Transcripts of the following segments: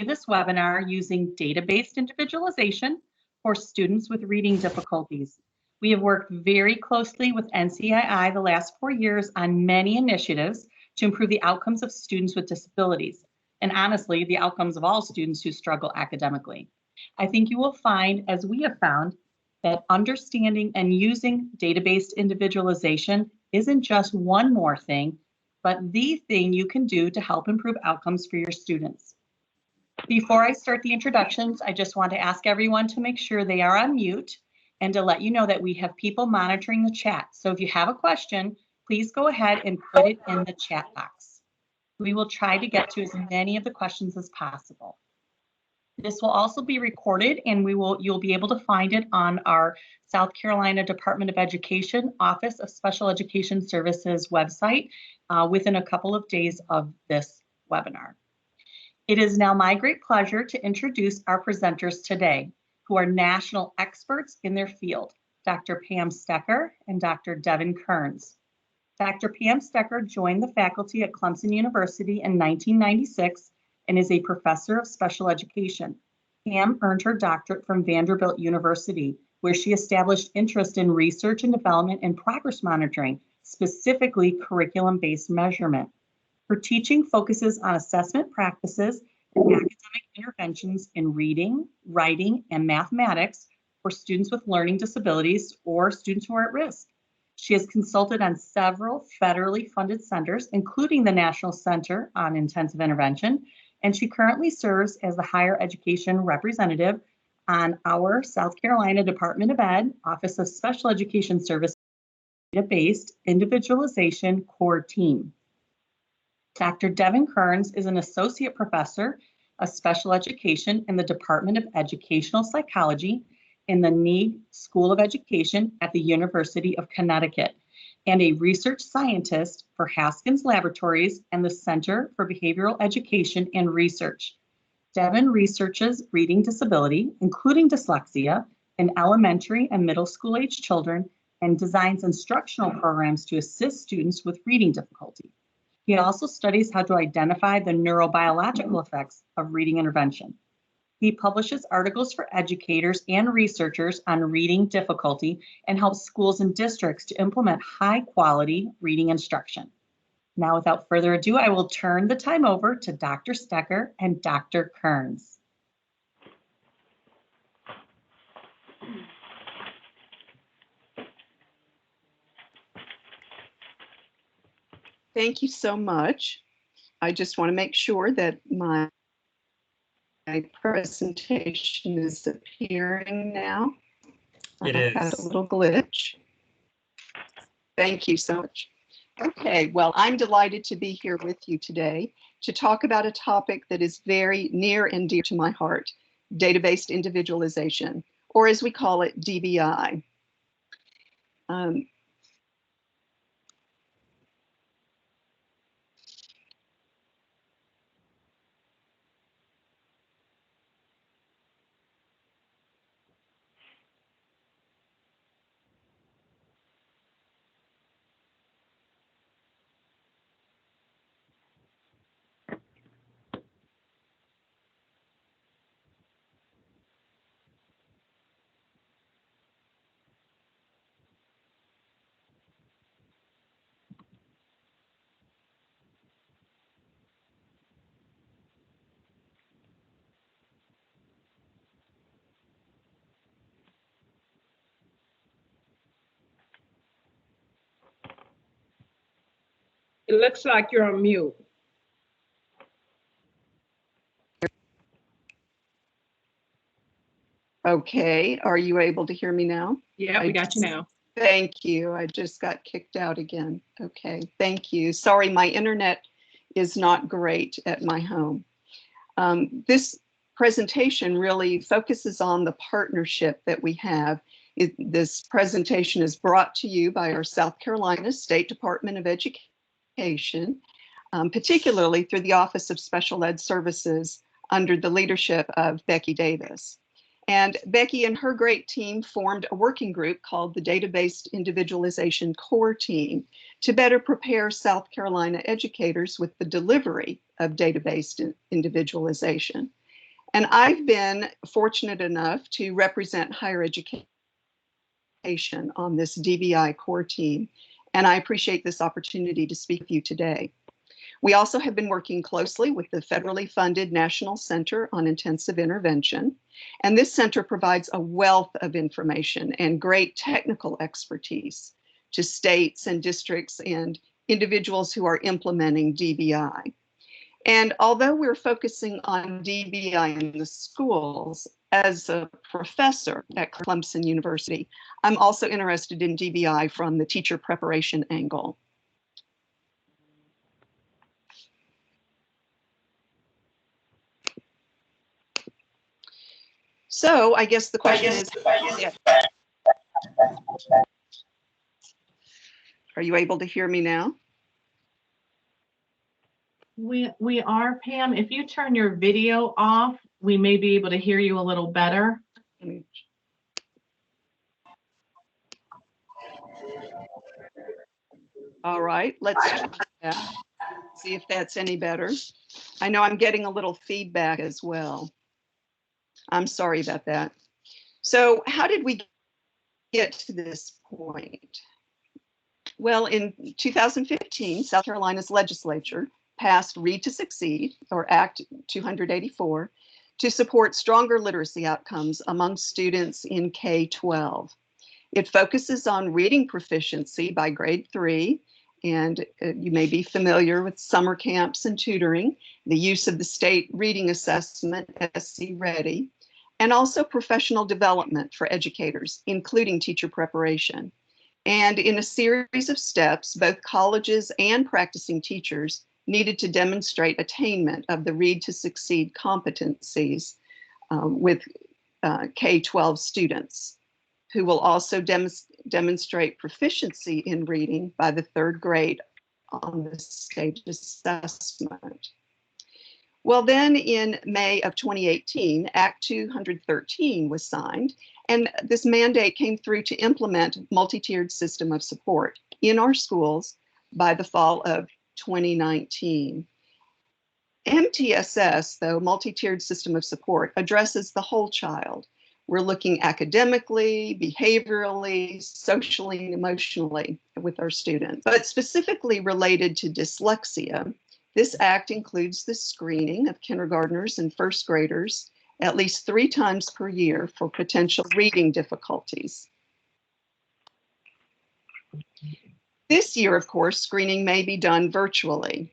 this webinar using data-based individualization for students with reading difficulties. We have worked very closely with NCII the last 4 years on many initiatives to improve the outcomes of students with disabilities, and honestly, the outcomes of all students who struggle academically. I think you will find, as we have found, that understanding and using data-based individualization isn't just one more thing, but the thing you can do to help improve outcomes for your students. Before I start the introductions, I just want to ask everyone to make sure they are on mute and to let you know that we have people monitoring the chat. So if you have a question, please go ahead and put it in the chat box. We will try to get to as many of the questions as possible. This will also be recorded, and you'll be able to find it on our South Carolina Department of Education Office of Special Education Services website within a couple of days of this webinar. It is now my great pleasure to introduce our presenters today, who are national experts in their field, Dr. Pam Stecker and Dr. Devin Kearns. Dr. Pam Stecker joined the faculty at Clemson University in 1996 and is a professor of special education. Pam earned her doctorate from Vanderbilt University, where she established interest in research and development and progress monitoring, specifically curriculum-based measurement. Her teaching focuses on assessment practices and academic interventions in reading, writing, and mathematics for students with learning disabilities or students who are at risk. She has consulted on several federally funded centers, including the National Center on Intensive Intervention, and she currently serves as the higher education representative on our South Carolina Department of Ed Office of Special Education Services Data-Based Individualization Core Team. Dr. Devin Kearns is an associate professor of special education in the Department of Educational Psychology in the Neig School of Education at the University of Connecticut, and a research scientist for Haskins Laboratories and the Center for Behavioral Education and Research. Devin researches reading disability, including dyslexia, in elementary and middle school age children, and designs instructional programs to assist students with reading difficulty. He also studies how to identify the neurobiological effects of reading intervention. He publishes articles for educators and researchers on reading difficulty and helps schools and districts to implement high-quality reading instruction. Now, without further ado, I will turn the time over to Dr. Stecker and Dr. Kearns. Thank you so much. I just want to make sure that my presentation is appearing now. It I've is. had a little glitch. Thank you so much. Okay, well, I'm delighted to be here with you today to talk about a topic that is very near and dear to my heart, data-based individualization, or as we call it, DBI. It looks like you're on mute. Okay, are you able to hear me now? Yeah, we got you now. Thank you. I just got kicked out again. Okay, thank you. Sorry, my internet is not great at my home. This presentation really focuses on the partnership that we have. This presentation is brought to you by our South Carolina State Department of Education, particularly through the Office of Special Ed Services under the leadership of Becky Davis. And Becky and her great team formed a working group called the Data-Based Individualization Core Team to better prepare South Carolina educators with the delivery of data-based individualization. And I've been fortunate enough to represent higher education on this DBI core team, and I appreciate this opportunity to speak with you today. We also have been working closely with the federally funded National Center on Intensive Intervention, and this center provides a wealth of information and great technical expertise to states and districts and individuals who are implementing DBI. And although we're focusing on DBI in the schools, as a professor at Clemson University, I'm also interested in DBI from the teacher preparation angle. So I guess the question is, are you able to hear me now? We are, Pam. If you turn your video off, we may be able to hear you a little better. All right, let's try that. See if that's any better. I know I'm getting a little feedback as well. I'm sorry about that. So how did we get to this point? Well, in 2015, South Carolina's legislature passed Read to Succeed, or Act 284, to support stronger literacy outcomes among students in K-12. It focuses on reading proficiency by grade 3, and you may be familiar with summer camps and tutoring, the use of the state reading assessment, SC Ready, and also professional development for educators, including teacher preparation. And in a series of steps, both colleges and practicing teachers needed to demonstrate attainment of the Read to Succeed competencies with K-12 students, who will also demonstrate proficiency in reading by the 3rd grade on the state assessment. Well, then in May of 2018, Act 213 was signed, and this mandate came through to implement multi-tiered system of support in our schools by the fall of 2019. MTSS, though, multi-tiered system of support, addresses the whole child. We're looking academically, behaviorally, socially, and emotionally with our students. But specifically related to dyslexia, this act includes the screening of kindergartners and 1st graders at least 3 times per year for potential reading difficulties. This year, of course, screening may be done virtually.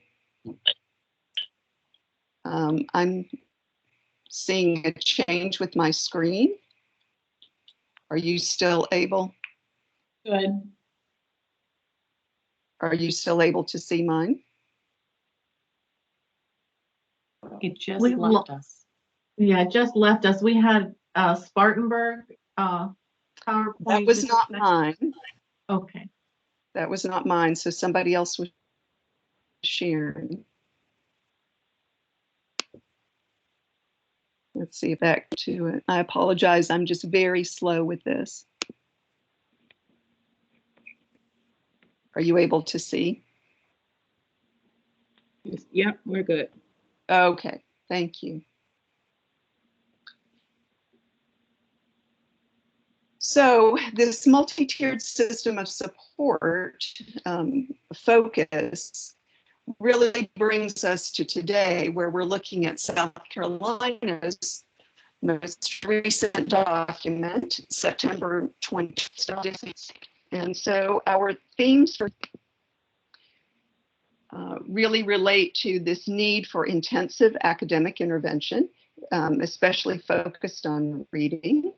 I'm seeing a change with my screen. Are you still able? Good. Are you still able to see mine? It just We left us. Yeah, it just left us. We had Spartanburg PowerPoint. That was not mine. Okay. That was not mine. So somebody else was sharing. Let's see, back to it. I apologize. I'm just very slow with this. Are you able to see? Yep, we're good. Okay, thank you. So this multi-tiered system of support focus really brings us to today, where we're looking at South Carolina's most recent document, September 2020. And so our themes for really relate to this need for intensive academic intervention, especially focused on reading,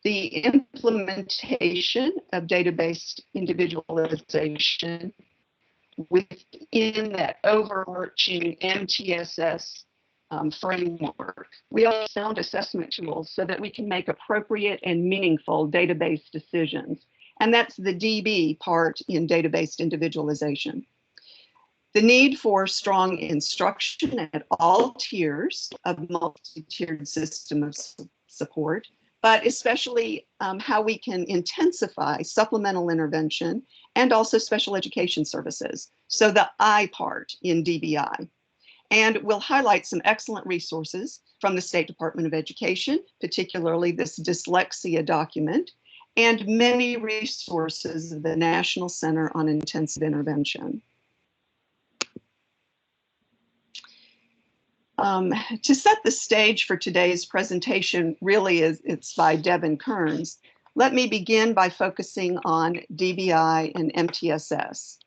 the implementation of data-based individualization within that overarching MTSS framework. We also found assessment tools so that we can make appropriate and meaningful data-based decisions. And that's the DB part in data-based individualization. The need for strong instruction at all tiers of multi-tiered system of support, but especially how we can intensify supplemental intervention and also special education services. So the I part in DBI. And we'll highlight some excellent resources from the State Department of Education, particularly this dyslexia document, and many resources of the National Center on Intensive Intervention. To set the stage for today's presentation, really it's by Devin Kearns. Let me begin by focusing on DBI and MTSS.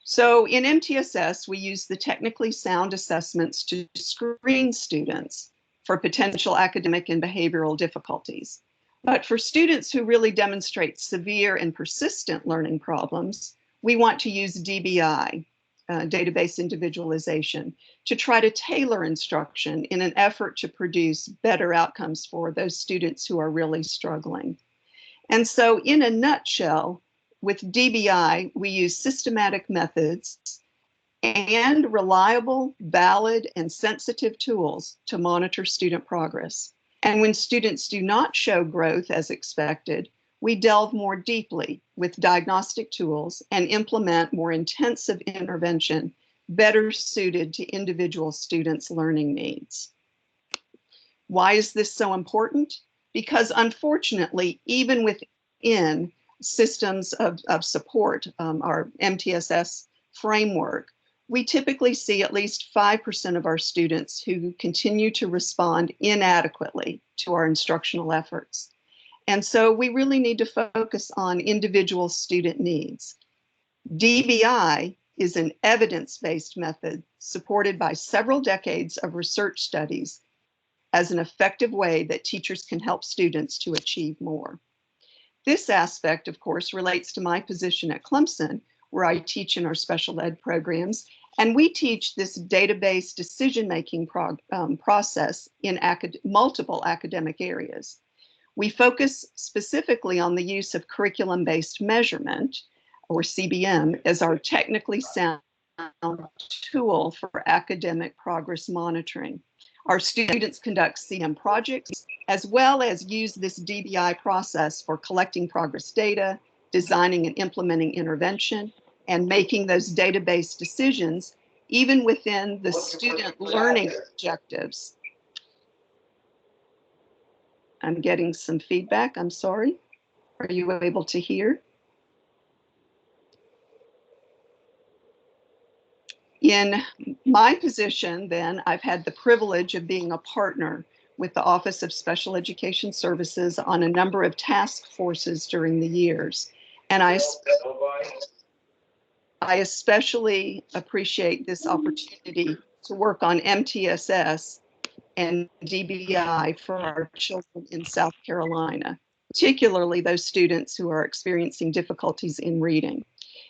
So in MTSS, we use the technically sound assessments to screen students for potential academic and behavioral difficulties. But for students who really demonstrate severe and persistent learning problems, we want to use DBI, Data-Based Individualization, to try to tailor instruction in an effort to produce better outcomes for those students who are really struggling. And so in a nutshell, with DBI, we use systematic methods and reliable, valid, and sensitive tools to monitor student progress. And when students do not show growth as expected, we delve more deeply with diagnostic tools and implement more intensive intervention better suited to individual students' learning needs. Why is this so important? Because unfortunately, even within systems of support, our MTSS framework, we typically see at least 5% of our students who continue to respond inadequately to our instructional efforts. And so we really need to focus on individual student needs. DBI is an evidence-based method supported by several decades of research studies as an effective way that teachers can help students to achieve more. This aspect, of course, relates to my position at Clemson, where I teach in our special ed programs, and we teach this data-based decision-making process in multiple academic areas. We focus specifically on the use of curriculum-based measurement, or CBM, as our technically sound tool for academic progress monitoring. Our students conduct CM projects, as well as use this DBI process for collecting progress data, designing and implementing intervention, and making those data-based decisions, even within the student learning objectives. I'm getting some feedback, I'm sorry. Are you able to hear? In my position, then, I've had the privilege of being a partner with the Office of Special Education Services on a number of task forces during the years. And I especially appreciate this opportunity to work on MTSS and DBI for our children in South Carolina, particularly those students who are experiencing difficulties in reading.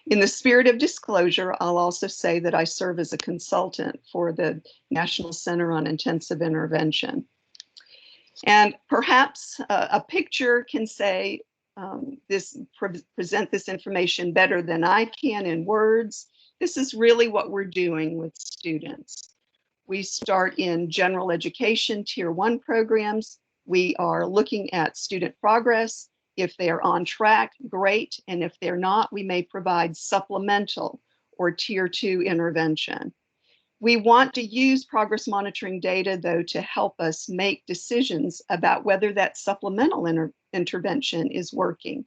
In the spirit of disclosure, I'll also say that I serve as a consultant for the National Center on Intensive Intervention. And perhaps a picture can say present this information better than I can in words. This is really what we're doing with students. We start in general education Tier 1 programs. We are looking at student progress. If they are on track, great. And if they're not, we may provide supplemental or Tier 2 intervention. We want to use progress monitoring data, though, to help us make decisions about whether that supplemental intervention is working.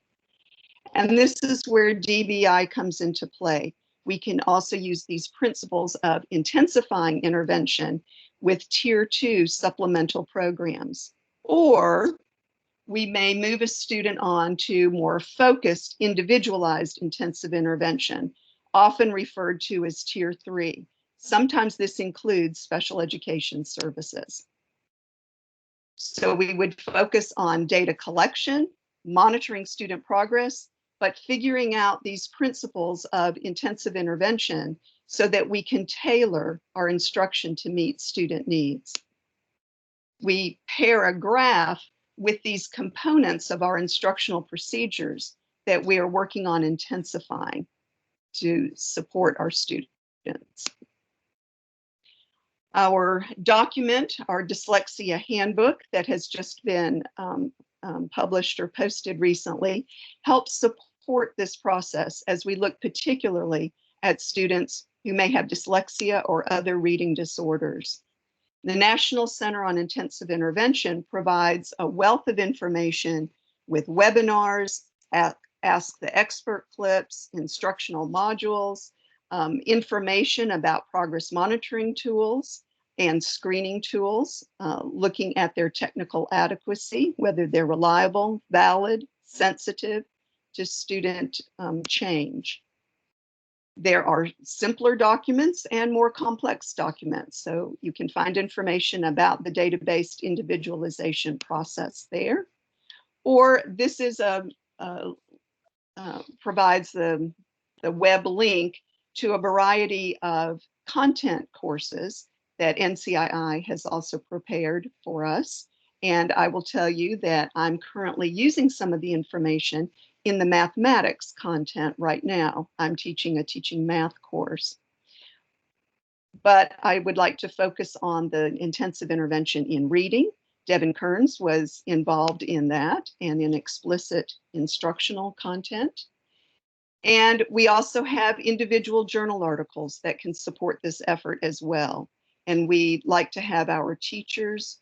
And this is where DBI comes into play. We can also use these principles of intensifying intervention with Tier 2 supplemental programs. Or we may move a student on to more focused, individualized intensive intervention, often referred to as Tier 3. Sometimes this includes special education services. So we would focus on data collection, monitoring student progress, but figuring out these principles of intensive intervention so that we can tailor our instruction to meet student needs. We pair a graph with these components of our instructional procedures that we are working on intensifying to support our students. Our document, our dyslexia handbook that has just been published or posted recently, helps support this process as we look particularly at students who may have dyslexia or other reading disorders. The National Center on Intensive Intervention provides a wealth of information with webinars, Ask the Expert clips, instructional modules, information about progress monitoring tools and screening tools, looking at their technical adequacy, whether they're reliable, valid, sensitive to student change. There are simpler documents and more complex documents. So you can find information about the data-based individualization process there. Or this is provides the web link to a variety of content courses that NCII has also prepared for us. And I will tell you that I'm currently using some of the information in the mathematics content right now. I'm teaching a teaching math course. But I would like to focus on the intensive intervention in reading. Devin Kearns was involved in that and in explicit instructional content. And we also have individual journal articles that can support this effort as well. And we like to have our teachers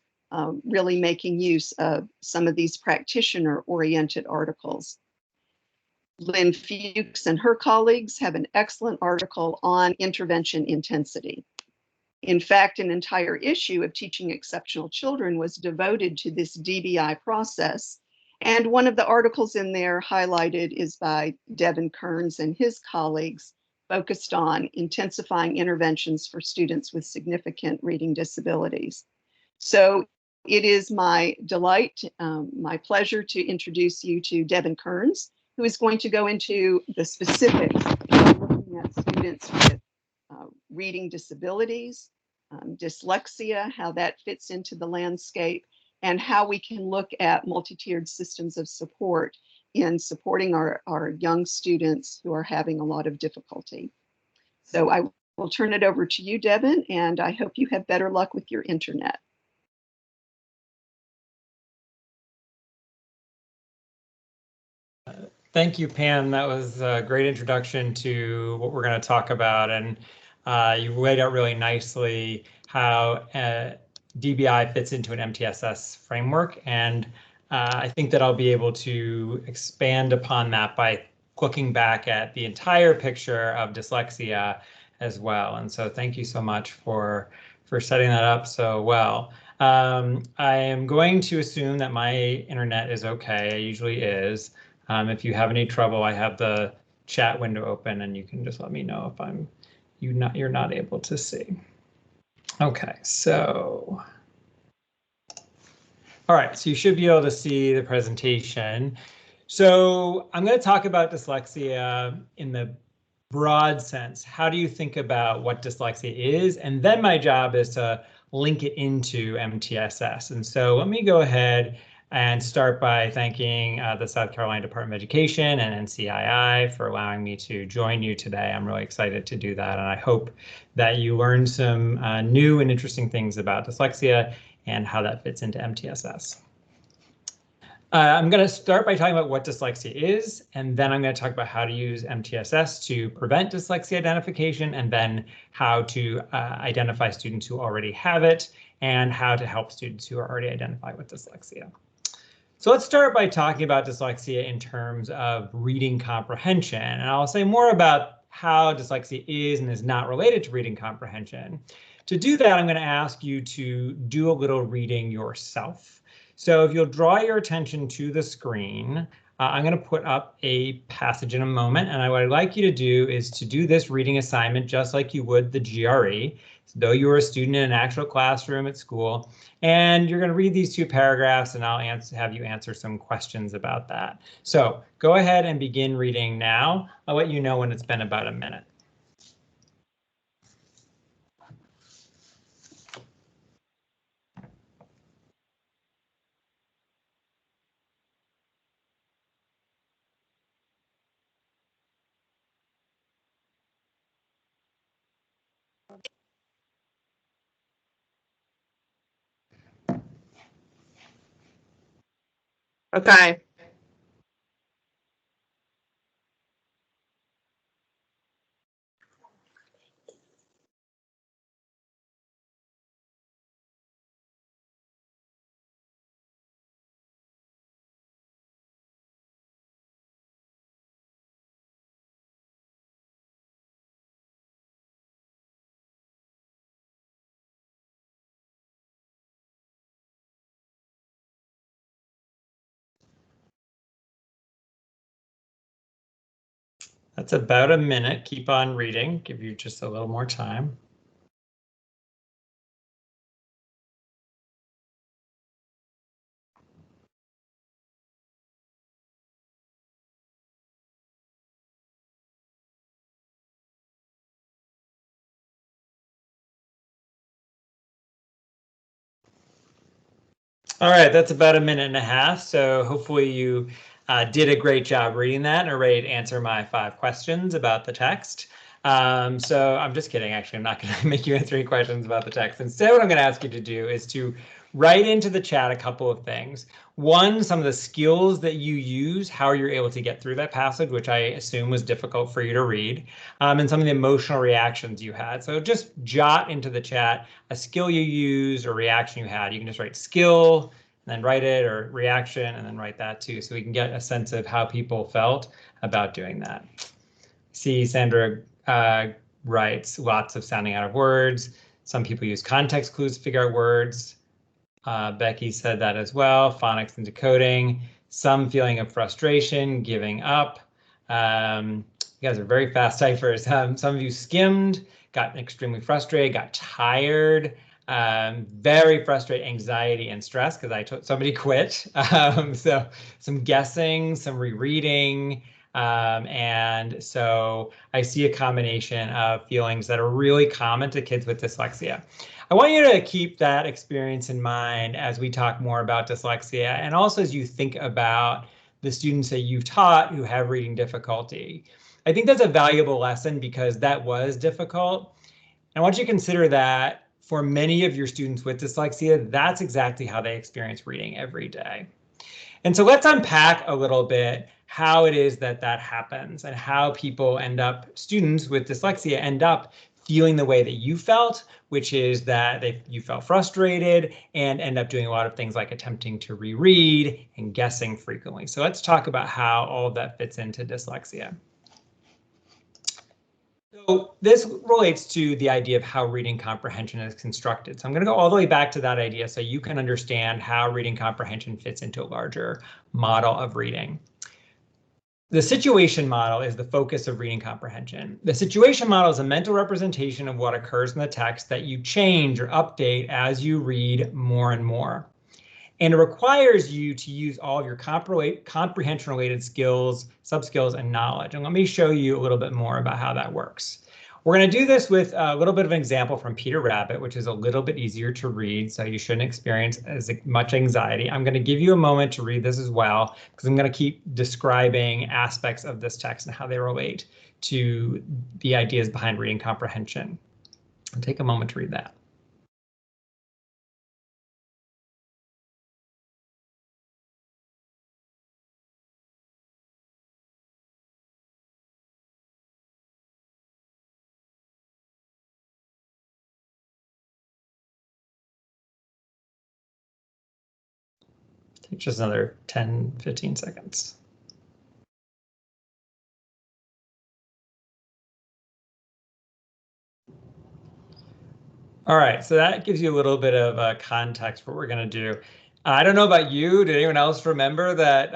really making use of some of these practitioner-oriented articles. Lynn Fuchs and her colleagues have an excellent article on intervention intensity. In fact, an entire issue of Teaching Exceptional Children was devoted to this DBI process. And one of the articles in there highlighted is by Devin Kearns and his colleagues, focused on intensifying interventions for students with significant reading disabilities. So it is my delight, my pleasure to introduce you to Devin Kearns, who is going to go into the specifics of looking at students with reading disabilities, dyslexia, how that fits into the landscape, and how we can look at multi-tiered systems of support in supporting our young students who are having a lot of difficulty. So I will turn it over to you, Devin, and I hope you have better luck with your internet. Thank you, Pam. That was a great introduction to what we're going to talk about. And you laid out really nicely how DBI fits into an MTSS framework. And I think that I'll be able to expand upon that by looking back at the entire picture of dyslexia as well. And so thank you so much for setting that up so well. I am going to assume that my internet is okay. It usually is. If you have any trouble, I have the chat window open and you can just let me know if you're not able to see. Okay, so. All right, so you should be able to see the presentation. So I'm going to talk about dyslexia in the broad sense. How do you think about what dyslexia is? And then my job is to link it into MTSS. And so let me go ahead and start by thanking the South Carolina Department of Education and NCII for allowing me to join you today. I'm really excited to do that, and I hope that you learned some new and interesting things about dyslexia and how that fits into MTSS. I'm going to start by talking about what dyslexia is, and then I'm going to talk about how to use MTSS to prevent dyslexia identification, and then how to identify students who already have it, and how to help students who are already identified with dyslexia. So let's start by talking about dyslexia in terms of reading comprehension, and I'll say more about how dyslexia is and is not related to reading comprehension. To do that, I'm going to ask you to do a little reading yourself. So if you'll draw your attention to the screen, I'm going to put up a passage in a moment, and what I'd like you to do is to do this reading assignment just like you would the GRE, though you were a student in an actual classroom at school, and you're going to read these two paragraphs, and I'll have you answer some questions about that. So go ahead and begin reading now. I'll let you know when it's been about a minute. Okay. That's about a minute. Keep on reading. Give you just a little more time. All right, that's about a minute and a half. So hopefully you did a great job reading that and are ready to answer my 5 questions about the text. So I'm just kidding. Actually, I'm not going to make you answer any questions about the text. Instead, what I'm going to ask you to do is to write into the chat a couple of things. One, some of the skills that you use, how you're able to get through that passage, which I assume was difficult for you to read, and some of the emotional reactions you had. So just jot into the chat a skill you used or reaction you had. You can just write skill and then write it, or reaction and then write that too, so we can get a sense of how people felt about doing that. See, Sandra writes lots of sounding out of words. Some people use context clues to figure out words. Becky said that as well. Phonics and decoding. Some feeling of frustration, giving up. You guys are very fast typers. Some of you skimmed, got extremely frustrated, got tired, very frustrated, anxiety and stress because I told somebody quit. So some guessing, some rereading. And so I see a combination of feelings that are really common to kids with dyslexia. I want you to keep that experience in mind as we talk more about dyslexia, and also as you think about the students that you've taught who have reading difficulty. I think that's a valuable lesson because that was difficult. I want you to consider that for many of your students with dyslexia, that's exactly how they experience reading every day. And so let's unpack a little bit how it is that that happens and how people end up, students with dyslexia end up feeling the way that you felt, which is that you felt frustrated and end up doing a lot of things like attempting to reread and guessing frequently. So let's talk about how all of that fits into dyslexia. So this relates to the idea of how reading comprehension is constructed. So I'm going to go all the way back to that idea so you can understand how reading comprehension fits into a larger model of reading. The situation model is the focus of reading comprehension. The situation model is a mental representation of what occurs in the text that you change or update as you read more and more. And it requires you to use all of your comprehension-related skills, sub-skills, and knowledge. And let me show you a little bit more about how that works. We're going to do this with a little bit of an example from Peter Rabbit, which is a little bit easier to read, so you shouldn't experience as much anxiety. I'm going to give you a moment to read this as well, because I'm going to keep describing aspects of this text and how they relate to the ideas behind reading comprehension. I'll take a moment to read that. Take just another 10, 15 seconds. All right, so that gives you a little bit of context for what we're going to do. I don't know about you. Did anyone else remember that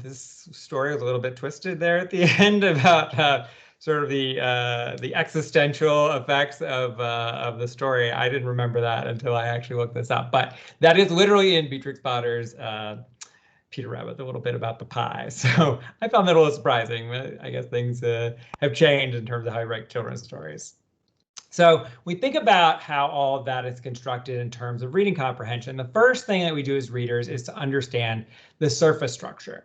this story was a little bit twisted there at the end about sort of the existential effects of the story? I didn't remember that until I actually looked this up, but that is literally in Beatrix Potter's Peter Rabbit, a little bit about the pie. So I found that a little surprising. I guess things have changed in terms of how I write children's stories. So we think about how all of that is constructed in terms of reading comprehension. The first thing that we do as readers is to understand the surface structure.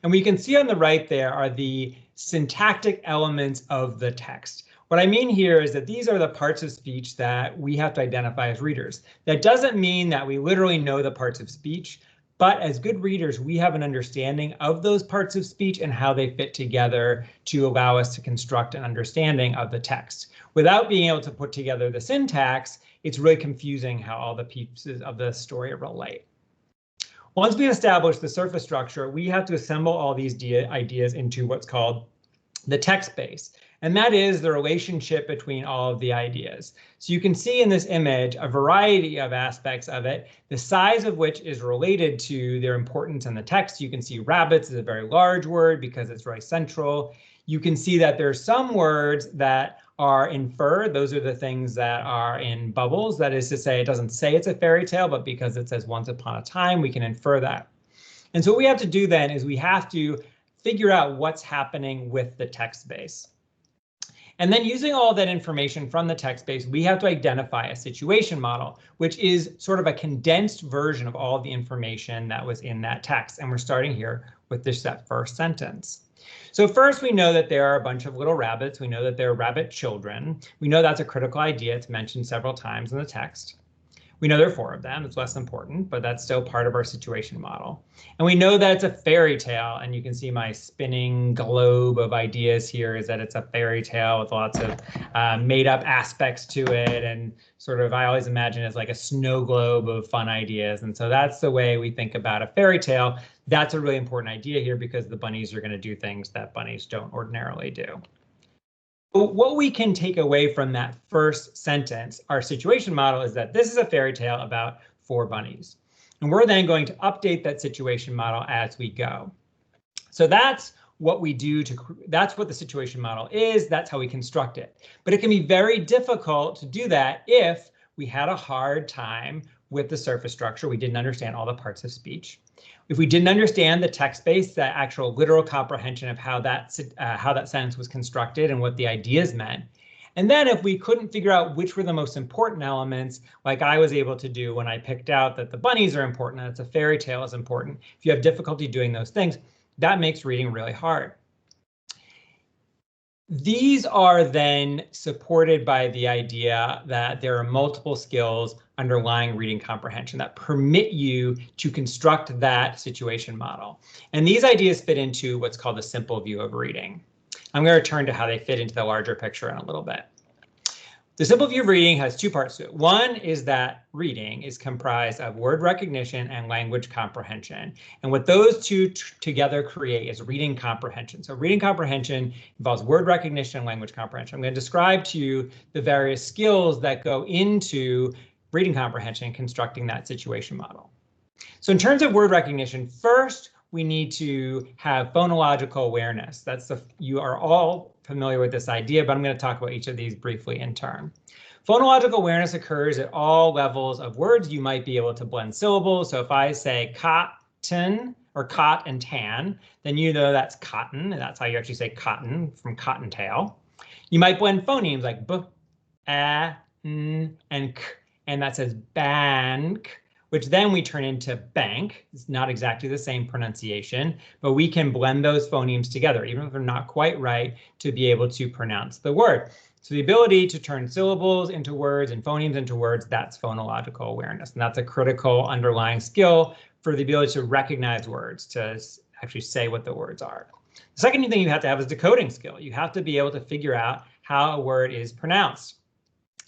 And we can see on the right there are the syntactic elements of the text. What I mean here is that these are the parts of speech that we have to identify as readers. That doesn't mean that we literally know the parts of speech, but as good readers, we have an understanding of those parts of speech and how they fit together to allow us to construct an understanding of the text. Without being able to put together the syntax, it's really confusing how all the pieces of the story relate. Once we establish the surface structure, we have to assemble all these ideas into what's called the text base. And that is the relationship between all of the ideas. So you can see in this image a variety of aspects of it, the size of which is related to their importance in the text. You can see rabbits is a very large word because it's very central. you can see that there are some words that are inferred. Those are the things that are in bubbles. That is to say, it doesn't say it's a fairy tale, but because it says once upon a time, we can infer that. And so what we have to do then is we have to figure out what's happening with the text base. And then using all that information from the text base, we have to identify a situation model, which is sort of a condensed version of all the information that was in that text. And we're starting here with that first sentence. So first, we know that there are a bunch of little rabbits. We know that there are rabbit children. We know that's a critical idea. It's mentioned several times in the text. We know there are 4 of them. It's less important, but that's still part of our situation model. And we know that it's a fairy tale. And you can see my spinning globe of ideas here is that it's a fairy tale with lots of made up aspects to it. And sort of, I always imagine it's like a snow globe of fun ideas. And so that's the way we think about a fairy tale. That's a really important idea here because the bunnies are going to do things that bunnies don't ordinarily do. What we can take away from that first sentence, our situation model, is that this is a fairy tale about 4 bunnies. And we're then going to update that situation model as we go. So that's what we do that's what the situation model is. That's how we construct it. But it can be very difficult to do that if we had a hard time with the surface structure. We didn't understand all the parts of speech. If we didn't understand the text base, the actual literal comprehension of how that sentence was constructed and what the ideas meant. And then if we couldn't figure out which were the most important elements, like I was able to do when I picked out that the bunnies are important and it's a fairy tale is important. If you have difficulty doing those things, that makes reading really hard. These are then supported by the idea that there are multiple skills underlying reading comprehension that permit you to construct that situation model. And these ideas fit into what's called the simple view of reading. I'm going to turn to how they fit into the larger picture in a little bit. The simple view of reading has 2 parts to it. One is that reading is comprised of word recognition and language comprehension. And what those 2 together create is reading comprehension. So reading comprehension involves word recognition and language comprehension. I'm going to describe to you the various skills that go into reading comprehension and constructing that situation model. So in terms of word recognition, first, we need to have phonological awareness. You are all familiar with this idea, but I'm going to talk about each of these briefly in turn. Phonological awareness occurs at all levels of words. You might be able to blend syllables. So if I say cotton or cot and tan, then you know that's cotton, and that's how you actually say cotton from cottontail. You might blend phonemes like b, a, n, and k, and that says bank, which then we turn into bank. It's not exactly the same pronunciation, but we can blend those phonemes together, even if they're not quite right, to be able to pronounce the word. So the ability to turn syllables into words and phonemes into words, that's phonological awareness. And that's a critical underlying skill for the ability to recognize words, to actually say what the words are. The second thing you have to have is decoding skill. You have to be able to figure out how a word is pronounced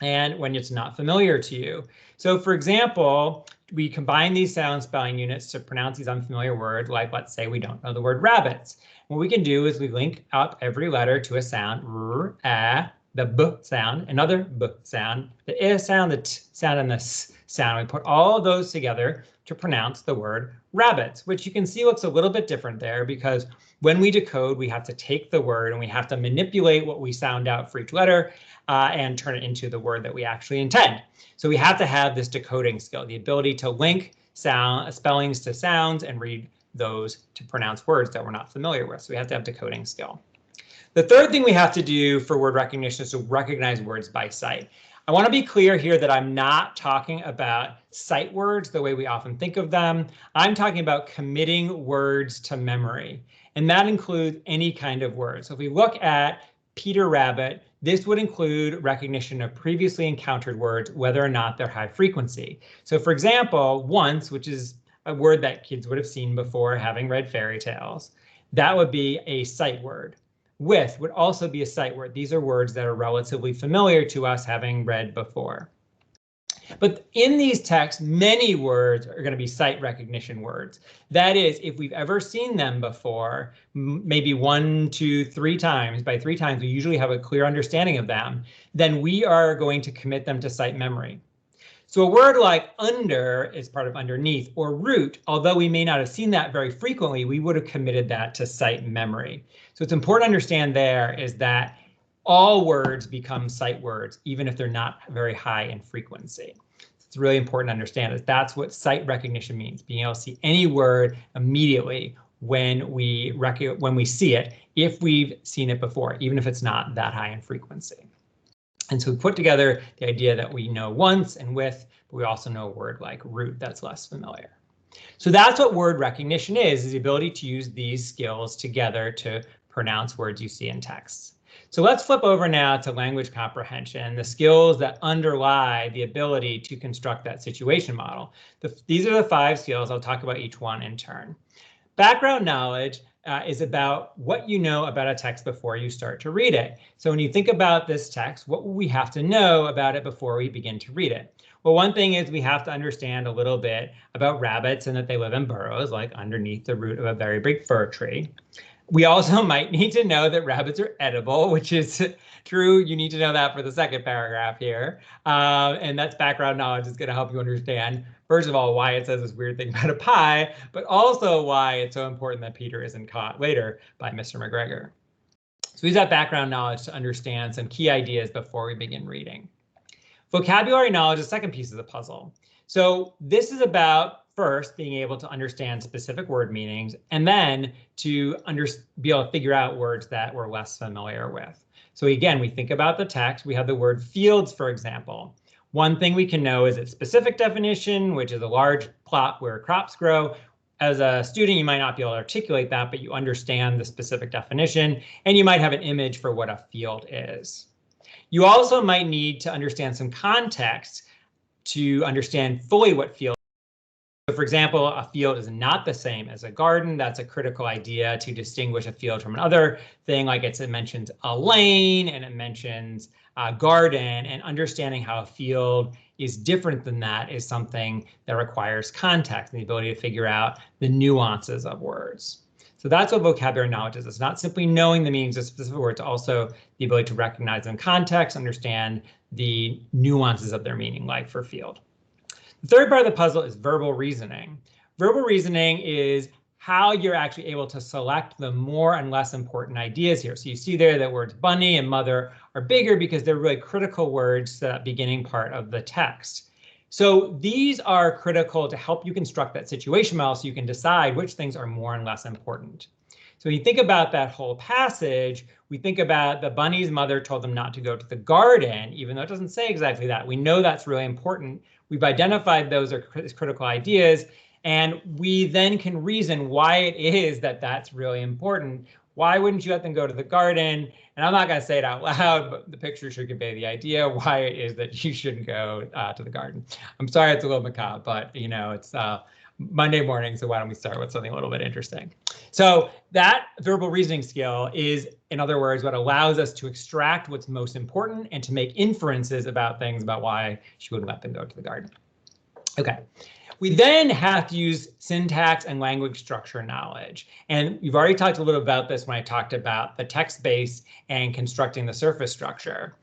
and when it's not familiar to you. So for example, we combine these sound spelling units to pronounce these unfamiliar words, like let's say we don't know the word rabbits. What we can do is we link up every letter to a sound, r, a, the b sound, another b sound, the I sound, the t sound, and the s sound. We put all of those together to pronounce the word rabbits, which you can see looks a little bit different there because when we decode, we have to take the word and we have to manipulate what we sound out for each letter and turn it into the word that we actually intend. So we have to have this decoding skill, the ability to link spellings to sounds and read those to pronounce words that we're not familiar with. So we have to have decoding skill. The third thing we have to do for word recognition is to recognize words by sight. I want to be clear here that I'm not talking about sight words the way we often think of them. I'm talking about committing words to memory, and that includes any kind of word. So if we look at Peter Rabbit, this would include recognition of previously encountered words, whether or not they're high frequency. So for example, once, which is a word that kids would have seen before having read fairy tales, that would be a sight word. With would also be a sight word. These are words that are relatively familiar to us having read before. But in these texts, many words are going to be sight recognition words. That is, if we've ever seen them before, maybe 1, 2, 3 times, by 3 times we usually have a clear understanding of them, then we are going to commit them to sight memory. So a word like under is part of underneath, or root, although we may not have seen that very frequently, we would have committed that to sight memory. So it's important to understand there is that all words become sight words, even if they're not very high in frequency. It's really important to understand that that's what sight recognition means, being able to see any word immediately when we see it, if we've seen it before, even if it's not that high in frequency. And so we put together the idea that we know once and with, but we also know a word like root that's less familiar. So that's what word recognition is the ability to use these skills together to pronounce words you see in text. So let's flip over now to language comprehension, the skills that underlie the ability to construct that situation model. These are the 5 skills. I'll talk about each one in turn. Background knowledge is about what you know about a text before you start to read it. So when you think about this text, what will we have to know about it before we begin to read it? Well, one thing is we have to understand a little bit about rabbits and that they live in burrows, like underneath the root of a very big fir tree. We also might need to know that rabbits are edible, which is true. You need to know that for the second paragraph here. And that's background knowledge is going to help you understand, first of all, why it says this weird thing about a pie, but also why it's so important that Peter isn't caught later by Mr. McGregor. So use that background knowledge to understand some key ideas before we begin reading. Vocabulary knowledge is the second piece of the puzzle. So this is about first being able to understand specific word meanings, and then to be able to figure out words that we're less familiar with. So again, we think about the text. We have the word fields, for example. One thing we can know is its specific definition, which is a large plot where crops grow. As a student, you might not be able to articulate that, but you understand the specific definition, and you might have an image for what a field is. You also might need to understand some context to understand fully what field. So for example, a field is not the same as a garden. That's a critical idea to distinguish a field from another thing, like it mentions a lane and it mentions a garden, and understanding how a field is different than that is something that requires context and the ability to figure out the nuances of words. So that's what vocabulary knowledge is. It's not simply knowing the meanings of specific words, also the ability to recognize them in context, understand the nuances of their meaning, like for field. The third part of the puzzle is verbal reasoning. Verbal reasoning is how you're actually able to select the more and less important ideas here. So you see there that words bunny and mother are bigger because they're really critical words to that beginning part of the text. So these are critical to help you construct that situation model so you can decide which things are more and less important. So when you think about that whole passage, we think about the bunny's mother told them not to go to the garden, even though it doesn't say exactly that. We know that's really important. We've identified those as critical ideas, and we then can reason why it is that that's really important. Why wouldn't you let them go to the garden? And I'm not going to say it out loud, but the picture should convey the idea why it is that you shouldn't go to the garden. I'm sorry it's a little macabre, but you know, it's Monday morning, so why don't we start with something a little bit interesting? So that verbal reasoning skill is, in other words, what allows us to extract what's most important and to make inferences about things about why she wouldn't let them go to the garden. Okay. We then have to use syntax and language structure knowledge. And you've already talked a little about this when I talked about the text base and constructing the surface structure.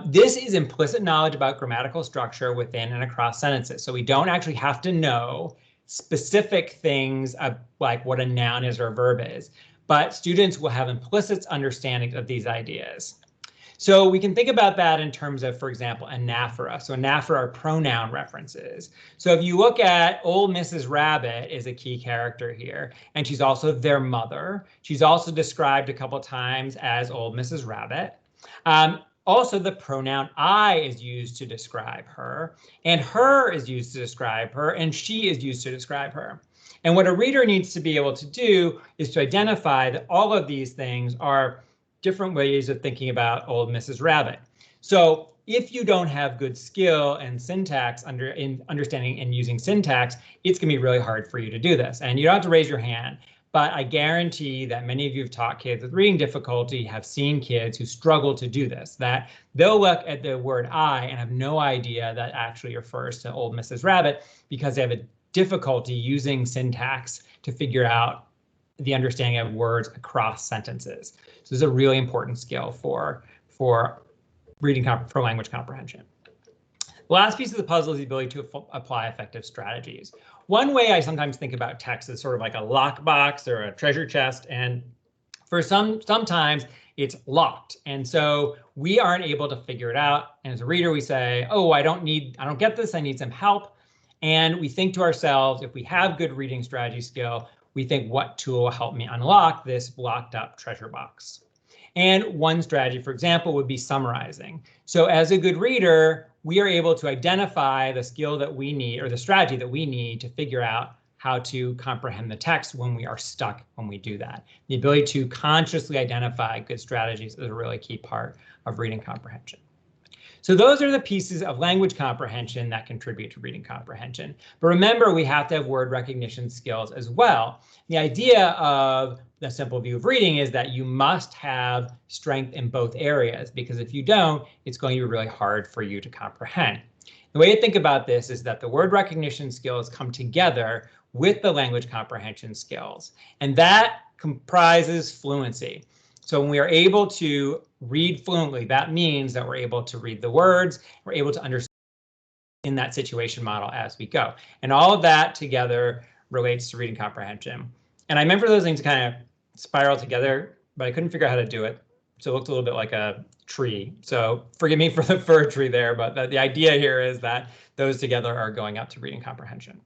This is implicit knowledge about grammatical structure within and across sentences. So we don't actually have to know specific things like what a noun is or a verb is, but students will have implicit understanding of these ideas. So we can think about that in terms of, for example, anaphora. So anaphora are pronoun references. So if you look at old Mrs. Rabbit is a key character here, and she's also their mother. She's also described a couple times as old Mrs. Rabbit. Also, the pronoun I is used to describe her, and her is used to describe her, and she is used to describe her. And what a reader needs to be able to do is to identify that all of these things are different ways of thinking about old Mrs. Rabbit. So if you don't have good skill and syntax in understanding and using syntax, it's going to be really hard for you to do this. And you don't have to raise your hand, but I guarantee that many of you have taught kids with reading difficulty, have seen kids who struggle to do this, that they'll look at the word I and have no idea that actually refers to old Mrs. Rabbit because they have a difficulty using syntax to figure out the understanding of words across sentences. So this is a really important skill for reading for language comprehension. The last piece of the puzzle is the ability to apply effective strategies. One way I sometimes think about text is sort of like a lockbox or a treasure chest, and for sometimes it's locked, and so we aren't able to figure it out. And as a reader, we say, "Oh, I don't get this. I need some help." And we think to ourselves, if we have good reading strategy skill, we think, what tool will help me unlock this locked up treasure box? And one strategy, for example, would be summarizing. So as a good reader, we are able to identify the skill that we need, or the strategy that we need, to figure out how to comprehend the text when we are stuck when we do that. The ability to consciously identify good strategies is a really key part of reading comprehension. So those are the pieces of language comprehension that contribute to reading comprehension. But remember, we have to have word recognition skills as well. The idea of the simple view of reading is that you must have strength in both areas, because if you don't, it's going to be really hard for you to comprehend. The way to think about this is that the word recognition skills come together with the language comprehension skills, and that comprises fluency. So when we are able to read fluently, that means that we're able to read the words, we're able to understand in that situation model as we go. And all of that together relates to reading comprehension. And I remember those things kind of spiral together, but I couldn't figure out how to do it. So it looked a little bit like a tree. So forgive me for the fir tree there, but the idea here is that those together are going up to reading comprehension.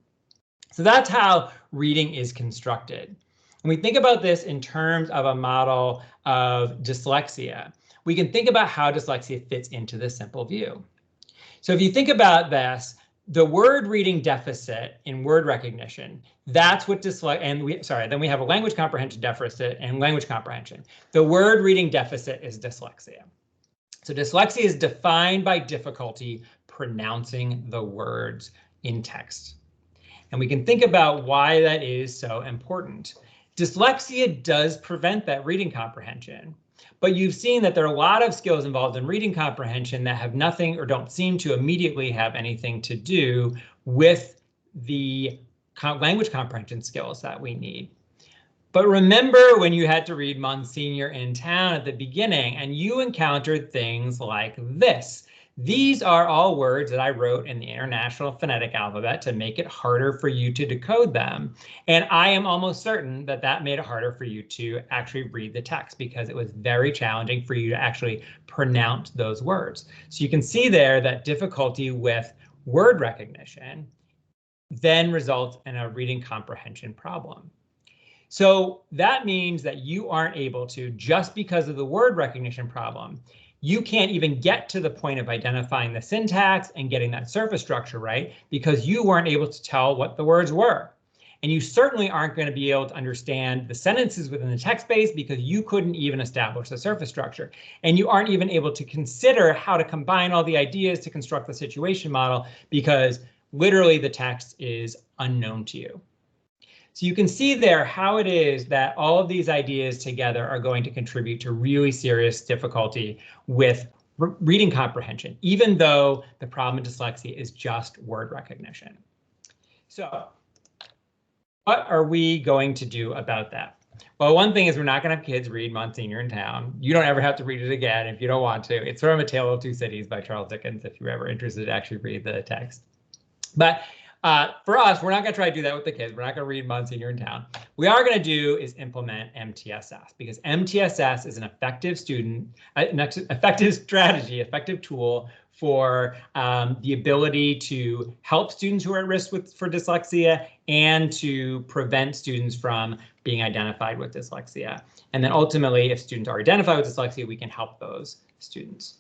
So that's how reading is constructed. When we think about this in terms of a model of dyslexia, we can think about how dyslexia fits into this simple view. So if you think about this, the word reading deficit in word recognition, that's what then we have a language comprehension deficit and language comprehension. The word reading deficit is dyslexia. So dyslexia is defined by difficulty pronouncing the words in text. And we can think about why that is so important. Dyslexia does prevent that reading comprehension, but you've seen that there are a lot of skills involved in reading comprehension that have nothing, or don't seem to immediately have anything to do with the language comprehension skills that we need. But remember when you had to read Monsignor in Town at the beginning, and you encountered things like this. These are all words that I wrote in the International Phonetic Alphabet to make it harder for you to decode them. And I am almost certain that that made it harder for you to actually read the text, because it was very challenging for you to actually pronounce those words. So you can see there that difficulty with word recognition then results in a reading comprehension problem. So that means that you aren't able to, just because of the word recognition problem, you can't even get to the point of identifying the syntax and getting that surface structure right, because you weren't able to tell what the words were. And you certainly aren't going to be able to understand the sentences within the text space, because you couldn't even establish the surface structure. And you aren't even able to consider how to combine all the ideas to construct the situation model, because literally the text is unknown to you. So you can see there how it is that all of these ideas together are going to contribute to really serious difficulty with reading comprehension, even though the problem in dyslexia is just word recognition. So what are we going to do about that? Well, one thing is we're not going to have kids read Monsignor in Town. You don't ever have to read it again if you don't want to. It's sort of A Tale of Two Cities by Charles Dickens, if you're ever interested to actually read the text. But for us, we're not going to try to do that with the kids. We're not going to read Monsignor in Town. What we are going to do is implement MTSS, because MTSS is an effective effective strategy, effective tool for the ability to help students who are at risk for dyslexia and to prevent students from being identified with dyslexia. And then ultimately, if students are identified with dyslexia, we can help those students.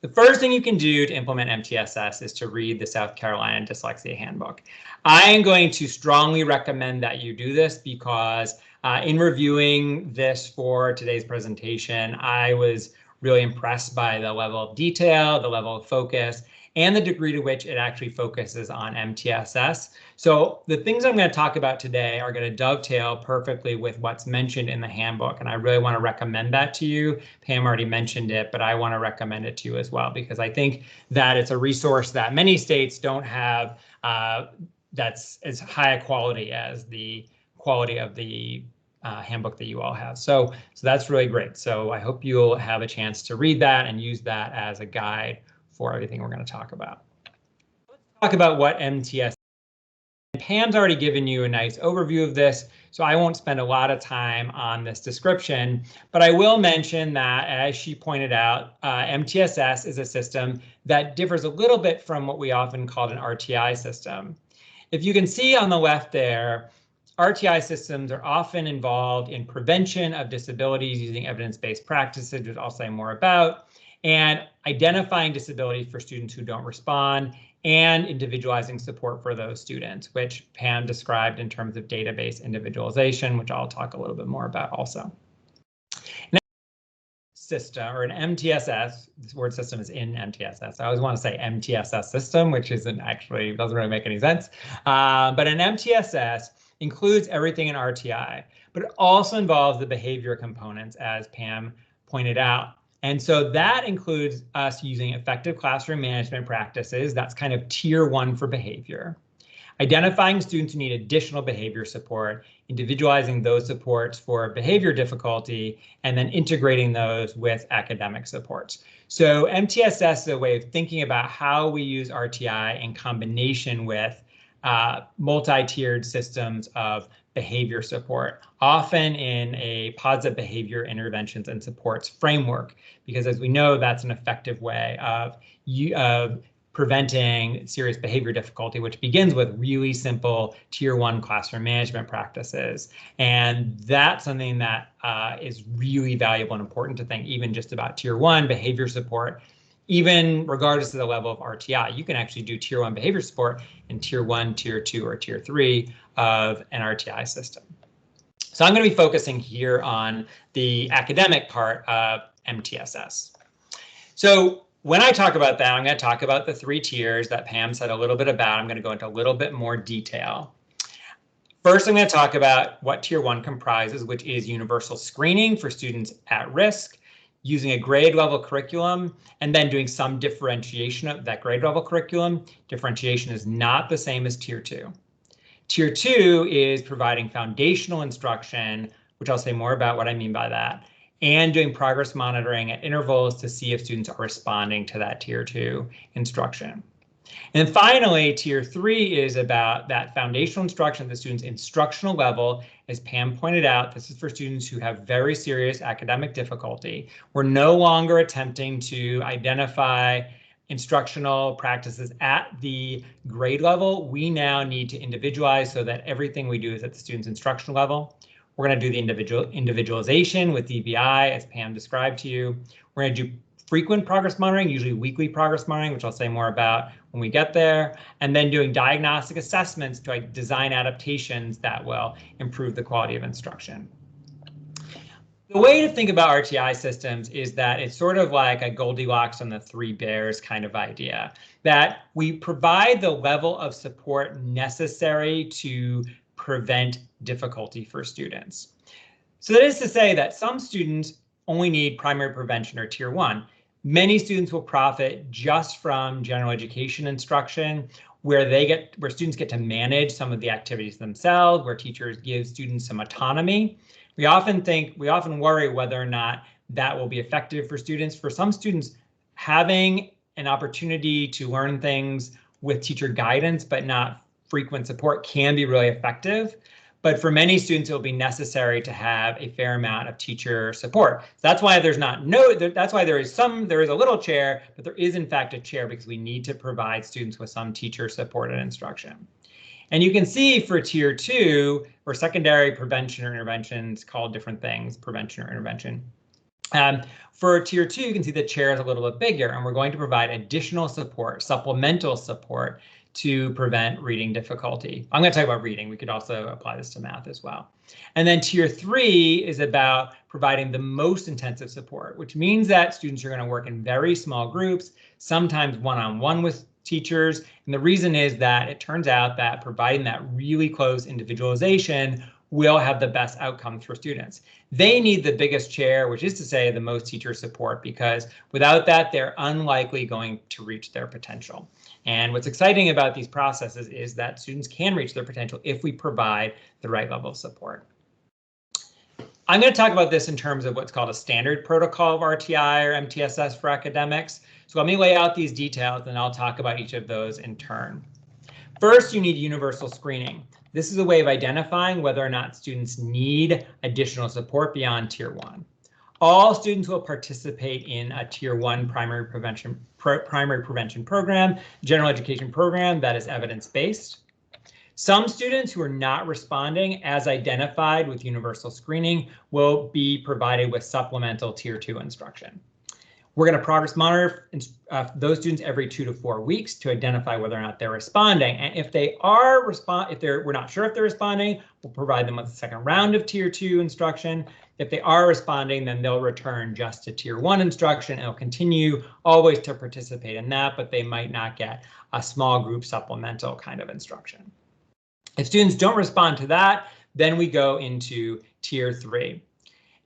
The first thing you can do to implement MTSS is to read the South Carolina Dyslexia Handbook. I am going to strongly recommend that you do this, because in reviewing this for today's presentation, I was really impressed by the level of detail, the level of focus, and the degree to which it actually focuses on MTSS. So the things I'm going to talk about today are going to dovetail perfectly with what's mentioned in the handbook, and I really want to recommend that to you. Pam already mentioned it, but I want to recommend it to you as well, because I think that it's a resource that many states don't have that's as high a quality as the quality of the handbook that you all have. So that's really great. So I hope you'll have a chance to read that and use that as a guide for everything we're going to talk about. talk about what MTSS. Pam's already given you a nice overview of this, so I won't spend a lot of time on this description, but I will mention that, as she pointed out, MTSS is a system that differs a little bit from what we often call an RTI system. If you can see on the left there, RTI systems are often involved in prevention of disabilities using evidence-based practices, which I'll say more about, and identifying disability for students who don't respond, and individualizing support for those students, which Pam described in terms of data-based individualization, which I'll talk a little bit more about also. An system, or an MTSS, this word system is in MTSS. I always want to say MTSS system, which isn't actually, doesn't really make any sense. But an MTSS includes everything in RTI, but it also involves the behavior components, as Pam pointed out. And so that includes us using effective classroom management practices. That's kind of tier 1 for behavior. Identifying students who need additional behavior support, individualizing those supports for behavior difficulty, and then integrating those with academic supports. So MTSS is a way of thinking about how we use RTI in combination with multi-tiered systems of behavior support, often in a positive behavior interventions and supports framework, because as we know, that's an effective way of preventing serious behavior difficulty, which begins with really simple tier 1 classroom management practices. And that's something that is really valuable and important to think even just about tier 1 behavior support. Even regardless of the level of RTI, you can actually do tier 1 behavior support in tier 1, tier 2, or tier 3 of an RTI system. So I'm going to be focusing here on the academic part of MTSS. So when I talk about that, I'm going to talk about the 3 tiers that Pam said a little bit about. I'm going to go into a little bit more detail. First, I'm going to talk about what tier 1 comprises, which is universal screening for students at risk, using a grade level curriculum, and then doing some differentiation of that grade level curriculum. Differentiation is not the same as tier 2. Tier 2 is providing foundational instruction, which I'll say more about what I mean by that, and doing progress monitoring at intervals to see if students are responding to that tier 2 instruction. And finally, tier 3 is about that foundational instruction at the student's instructional level. As Pam pointed out, this is for students who have very serious academic difficulty. We're no longer attempting to identify instructional practices at the grade level. We now need to individualize so that everything we do is at the student's instructional level. We're going to do the individualization with DBI, as Pam described to you. We're going to do frequent progress monitoring, usually weekly progress monitoring, which I'll say more about when we get there, and then doing diagnostic assessments to design adaptations that will improve the quality of instruction. The way to think about RTI systems is that it's sort of like a Goldilocks and the 3 bears kind of idea, that we provide the level of support necessary to prevent difficulty for students. So that is to say that some students only need primary prevention or tier 1. Many students will profit just from general education instruction, where students get to manage some of the activities themselves, where teachers give students some autonomy. We often worry whether or not that will be effective for students. For some students, having an opportunity to learn things with teacher guidance, but not frequent support, can be really effective. But for many students, it will be necessary to have a fair amount of teacher support. That's why there is a little chair, but there is in fact a chair, because we need to provide students with some teacher supported instruction. And you can see for tier 2, or secondary prevention or interventions, called different things, prevention or intervention. For tier 2, you can see the chair is a little bit bigger, and we're going to provide additional support, supplemental support, to prevent reading difficulty. I'm going to talk about reading. We could also apply this to math as well. And then tier 3 is about providing the most intensive support, which means that students are going to work in very small groups, sometimes one-on-one with teachers. And the reason is that it turns out that providing that really close individualization will have the best outcomes for students. They need the biggest chair, which is to say the most teacher support, because without that, they're unlikely going to reach their potential. And what's exciting about these processes is that students can reach their potential if we provide the right level of support. I'm going to talk about this in terms of what's called a standard protocol of RTI or MTSS for academics. So let me lay out these details and I'll talk about each of those in turn. First, you need universal screening. This is a way of identifying whether or not students need additional support beyond Tier 1. All students will participate in a Tier 1 primary prevention program, general education program that is evidence-based. Some students who are not responding as identified with universal screening will be provided with supplemental Tier 2 instruction. We're going to progress monitor those students every 2 to 4 weeks to identify whether or not they're responding. And if they are we're not sure if they're responding, we'll provide them with a second round of Tier 2 instruction. If they are responding, then they'll return just to Tier 1 instruction and they'll continue always to participate in that, but they might not get a small group supplemental kind of instruction. If students don't respond to that, then we go into Tier 3.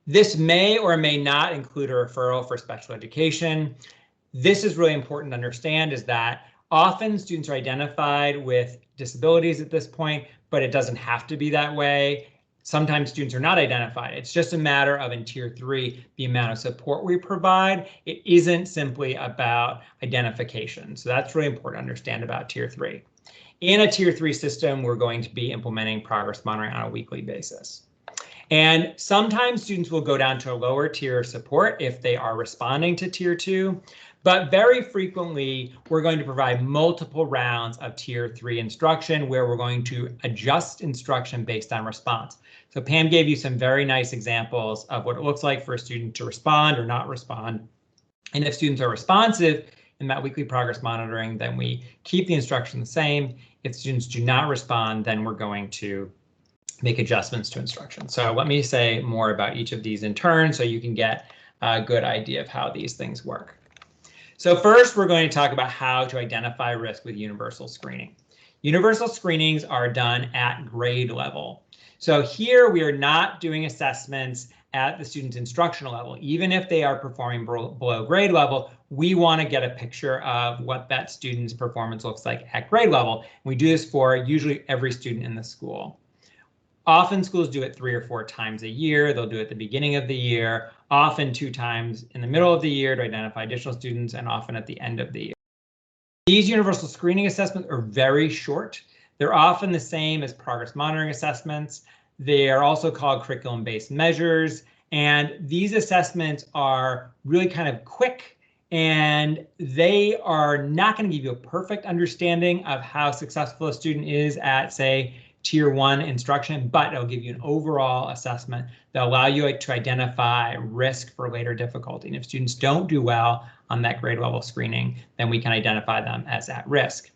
This may or may not include a referral for special education. This is really important to understand, is that often students are identified with disabilities at this point, but it doesn't have to be that way. Sometimes students are not identified. It's just a matter of, in Tier 3, the amount of support we provide. It isn't simply about identification. So that's really important to understand about Tier 3. In a Tier 3 system, we're going to be implementing progress monitoring on a weekly basis. And sometimes students will go down to a lower tier of support if they are responding to Tier 2, but very frequently we're going to provide multiple rounds of Tier 3 instruction where we're going to adjust instruction based on response. So Pam gave you some very nice examples of what it looks like for a student to respond or not respond. And if students are responsive in that weekly progress monitoring, then we keep the instruction the same. If students do not respond, then we're going to make adjustments to instruction. So let me say more about each of these in turn so you can get a good idea of how these things work. So first, we're going to talk about how to identify risk with universal screening. Universal screenings are done at grade level. So here we are not doing assessments at the student's instructional level. Even if they are performing below grade level, we want to get a picture of what that student's performance looks like at grade level. And we do this for usually every student in the school. Often schools do it 3 or 4 times a year. They'll do it at the beginning of the year, often 2 times in the middle of the year to identify additional students, and often at the end of the year. These universal screening assessments are very short. They're often the same as progress monitoring assessments. They are also called curriculum-based measures, and these assessments are really kind of quick, and they are not going to give you a perfect understanding of how successful a student is at, say, Tier 1 instruction, but it'll give you an overall assessment that'll allow you to identify risk for later difficulty. And if students don't do well on that grade level screening, then we can identify them as at risk.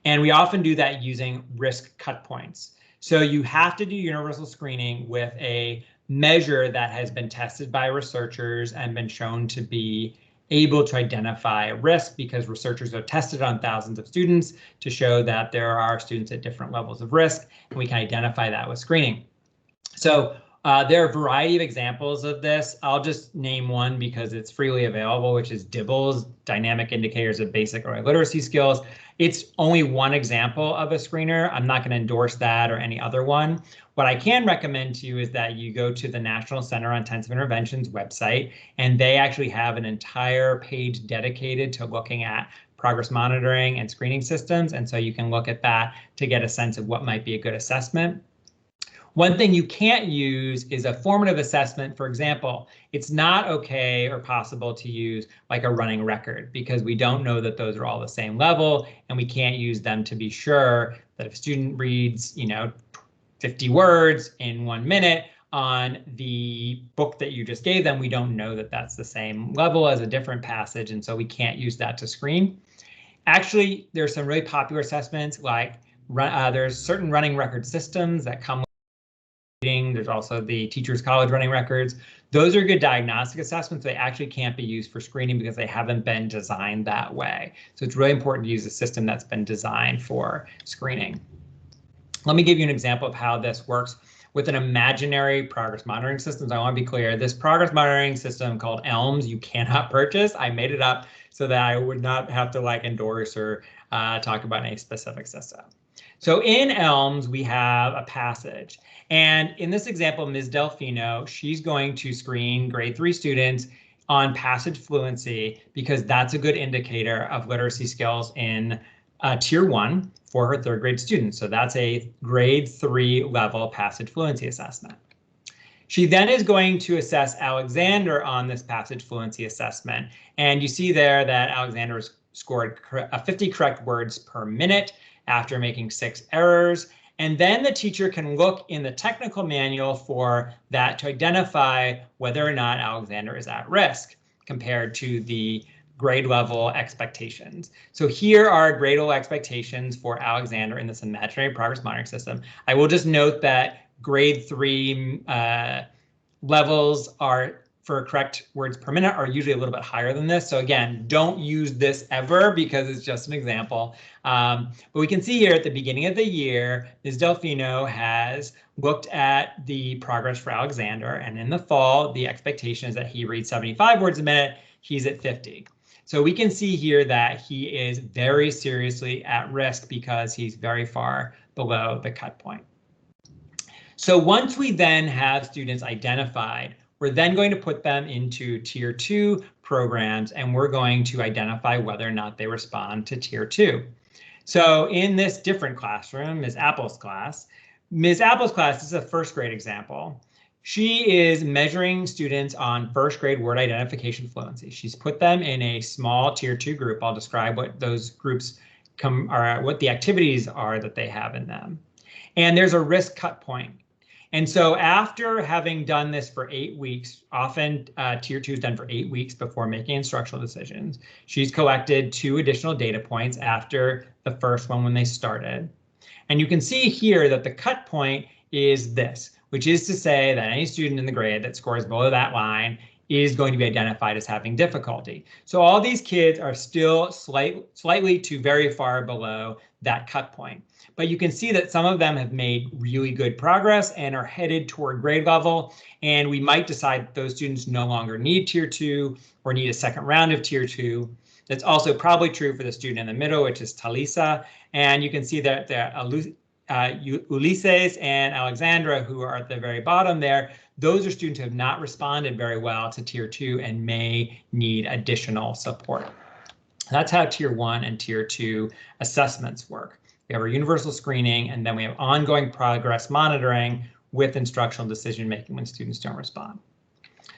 And we often do that using risk cut points. So you have to do universal screening with a measure that has been tested by researchers and been shown to be able to identify risk, because researchers have tested on thousands of students to show that there are students at different levels of risk, and we can identify that with screening. So there are a variety of examples of this. I'll just name one because it's freely available, which is DIBELS, Dynamic Indicators of Basic Early Literacy Skills. It's only one example of a screener. I'm not going to endorse that or any other one. What I can recommend to you is that you go to the National Center on Intensive Intervention's website, and they actually have an entire page dedicated to looking at progress monitoring and screening systems. And so you can look at that to get a sense of what might be a good assessment. One thing you can't use is a formative assessment. For example, it's not okay or possible to use like a running record, because we don't know that those are all the same level, and we can't use them to be sure that if a student reads, 50 words in 1 minute on the book that you just gave them, we don't know that that's the same level as a different passage, and so we can't use that to screen. Actually, there's some really popular assessments, like there's certain running record systems that come with reading. There's also the Teachers College running records. Those are good diagnostic assessments. They actually can't be used for screening because they haven't been designed that way. So it's really important to use a system that's been designed for screening. Let me give you an example of how this works with an imaginary progress monitoring system. So I want to be clear, this progress monitoring system called ELMS, you cannot purchase. I made it up so that I would not have to endorse or talk about any specific system. So in ELMS, we have a passage. And in this example, Ms. Delfino, she's going to screen grade 3 students on passage fluency because that's a good indicator of literacy skills in Tier 1 for her third grade students. So that's a grade 3 level passage fluency assessment. She then is going to assess Alexander on this passage fluency assessment. And you see there that Alexander has scored 50 correct words per minute after making 6 errors. And then the teacher can look in the technical manual for that to identify whether or not Alexander is at risk compared to the grade level expectations. So here are grade level expectations for Alexander in this imaginary progress monitoring system. I will just note that grade 3 levels are for correct words per minute are usually a little bit higher than this. So again, don't use this ever because it's just an example. But we can see here at the beginning of the year, Ms. Delfino has looked at the progress for Alexander, and in the fall, the expectation is that he reads 75 words a minute. He's at 50. So we can see here that he is very seriously at risk because he's very far below the cut point. So once we then have students identified, we're then going to put them into Tier 2 programs, and we're going to identify whether or not they respond to Tier 2. So in this different classroom, Ms. Apple's class this is a first grade example. She is measuring students on first grade word identification fluency. She's put them in a small Tier 2 group. I'll describe what those groups what the activities are that they have in them. And there's a risk cut point. And so after having done this for 8 weeks, often Tier 2 is done for 8 weeks before making instructional decisions, she's collected 2 additional data points after the first one when they started. And you can see here that the cut point is this, which is to say that any student in the grade that scores below that line is going to be identified as having difficulty. So all these kids are still slightly to very far below that cut point. But you can see that some of them have made really good progress and are headed toward grade level. And we might decide that those students no longer need Tier 2 or need a second round of Tier 2. That's also probably true for the student in the middle, which is Talisa. And you can see that Ulysses and Alexandra, who are at the very bottom there, those are students who have not responded very well to Tier 2 and may need additional support. That's how Tier 1 and Tier 2 assessments work. We have our universal screening, and then we have ongoing progress monitoring with instructional decision making when students don't respond.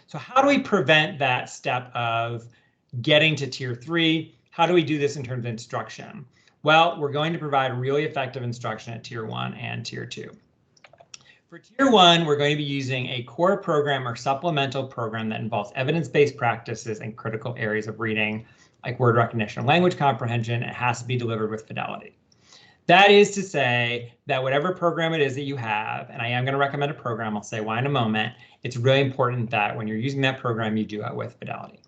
So how do we prevent that step of getting to Tier 3? How do we do this in terms of instruction? Well, we're going to provide really effective instruction at Tier 1 and Tier 2. For Tier 1, we're going to be using a core program or supplemental program that involves evidence-based practices and critical areas of reading, like word recognition and language comprehension. It has to be delivered with fidelity. That is to say that whatever program it is that you have, and I am going to recommend a program, I'll say why in a moment, it's really important that when you're using that program, you do it with fidelity.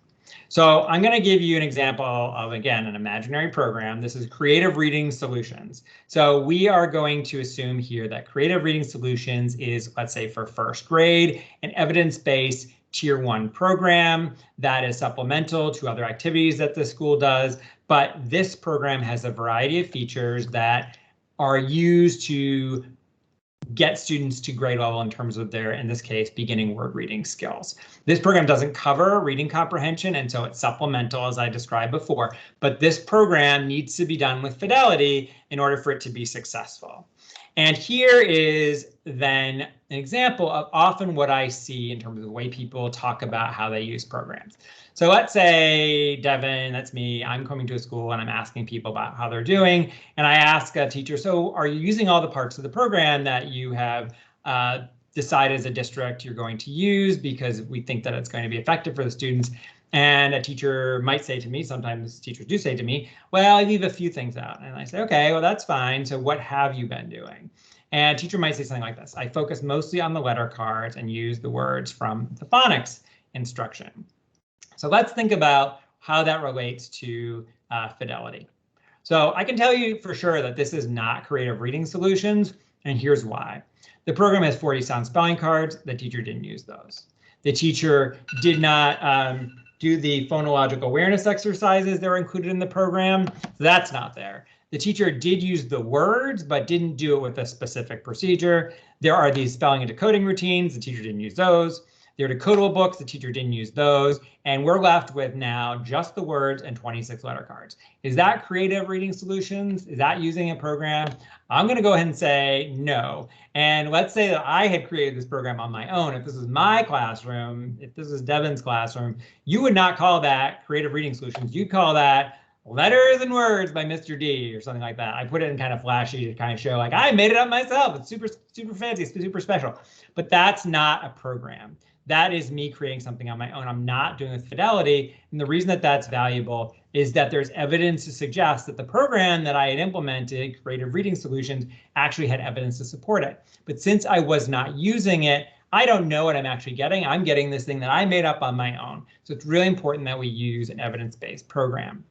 So I'm going to give you an example of, again, an imaginary program. This is Creative Reading Solutions. So we are going to assume here that Creative Reading Solutions is, let's say, for first grade, an evidence-based Tier 1 program that is supplemental to other activities that the school does. But this program has a variety of features that are used to get students to grade level in terms of their, in this case, beginning word reading skills. This program doesn't cover reading comprehension, and so it's supplemental, as I described before. But this program needs to be done with fidelity in order for it to be successful. And here is then an example of often what I see in terms of the way people talk about how they use programs. So let's say, Devin, that's me, I'm coming to a school and I'm asking people about how they're doing. And I ask a teacher, so are you using all the parts of the program that you have decided as a district you're going to use because we think that it's going to be effective for the students? And a teacher might say to me, sometimes teachers do say to me, well, I leave a few things out. And I say, okay, well, that's fine. So what have you been doing? And a teacher might say something like this. I focus mostly on the letter cards and use the words from the phonics instruction. So let's think about how that relates to fidelity. So I can tell you for sure that this is not Creative Reading Solutions, and here's why. The program has 40 sound spelling cards. The teacher didn't use those. The teacher did not do the phonological awareness exercises that were included in the program. So that's not there. The teacher did use the words, but didn't do it with a specific procedure. There are these spelling and decoding routines. The teacher didn't use those. They're decodable books. The teacher didn't use those. And we're left with now just the words and 26 letter cards. Is that creative reading solutions? Is that using a program? I'm going to go ahead and say no. And let's say that I had created this program on my own. If this was my classroom, if this was Devin's classroom, you would not call that creative reading solutions. You'd call that Letters and Words by Mr. D or something like that. I put it in kind of flashy to kind of show like I made it up myself. It's super, super fancy, super special. But that's not a program. That is me creating something on my own. I'm not doing it with fidelity. And the reason that that's valuable is that there's evidence to suggest that the program that I had implemented, Creative Reading Solutions, actually had evidence to support it. But since I was not using it, I don't know what I'm actually getting. I'm getting this thing that I made up on my own. So it's really important that we use an evidence-based program.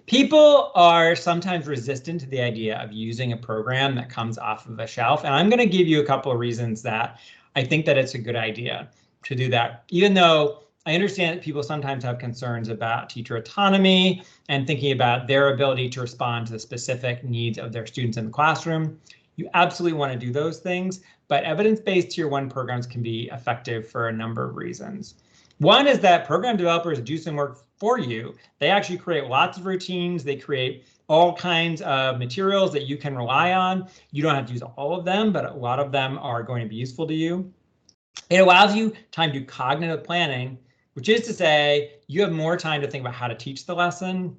People are sometimes resistant to the idea of using a program that comes off of a shelf. And I'm going to give you a couple of reasons that I think that it's a good idea to do that, even though I understand that people sometimes have concerns about teacher autonomy and thinking about their ability to respond to the specific needs of their students in the classroom. You absolutely want to do those things, but evidence-based Tier 1 programs can be effective for a number of reasons. One is that program developers do some work for you. They actually create lots of routines. They create all kinds of materials that you can rely on. You don't have to use all of them, but a lot of them are going to be useful to you. It allows you time to do cognitive planning, which is to say you have more time to think about how to teach the lesson.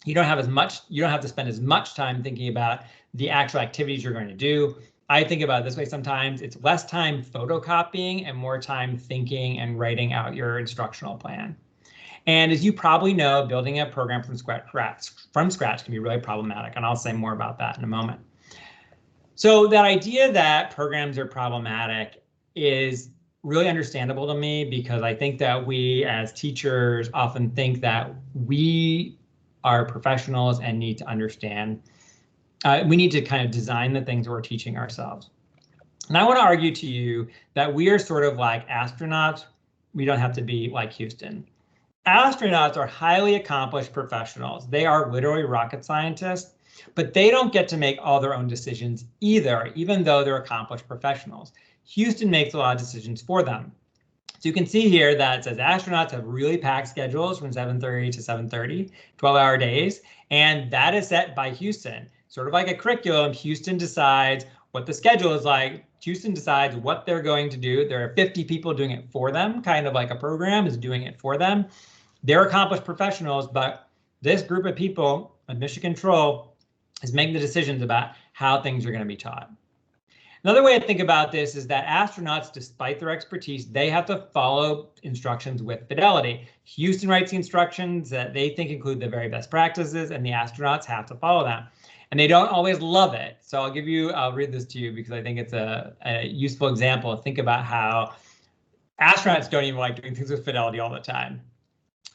You don't have to spend as much time thinking about the actual activities you're going to do. I think about it this way sometimes. It's less time photocopying and more time thinking and writing out your instructional plan. And as you probably know, building a program from scratch can be really problematic, and I'll say more about that in a moment. So that idea that programs are problematic is really understandable to me, because I think that we as teachers often think that we are professionals and need to understand. We need to kind of design the things we're teaching ourselves. And I want to argue to you that we are sort of like astronauts. We don't have to be like Houston. Astronauts are highly accomplished professionals. They are literally rocket scientists, but they don't get to make all their own decisions either, even though they're accomplished professionals. Houston makes a lot of decisions for them. So you can see here that it says astronauts have really packed schedules from 7:30 to 7:30, 12-hour days, and that is set by Houston. Sort of like a curriculum, Houston decides what the schedule is like. Houston decides what they're going to do. There are 50 people doing it for them, kind of like a program is doing it for them. They're accomplished professionals, but this group of people, mission control, is making the decisions about how things are going to be taught. Another way to think about this is that astronauts, despite their expertise, they have to follow instructions with fidelity. Houston writes the instructions that they think include the very best practices, and the astronauts have to follow them. And they don't always love it. So I'll read this to you because I think it's a useful example. Think about how astronauts don't even like doing things with fidelity all the time.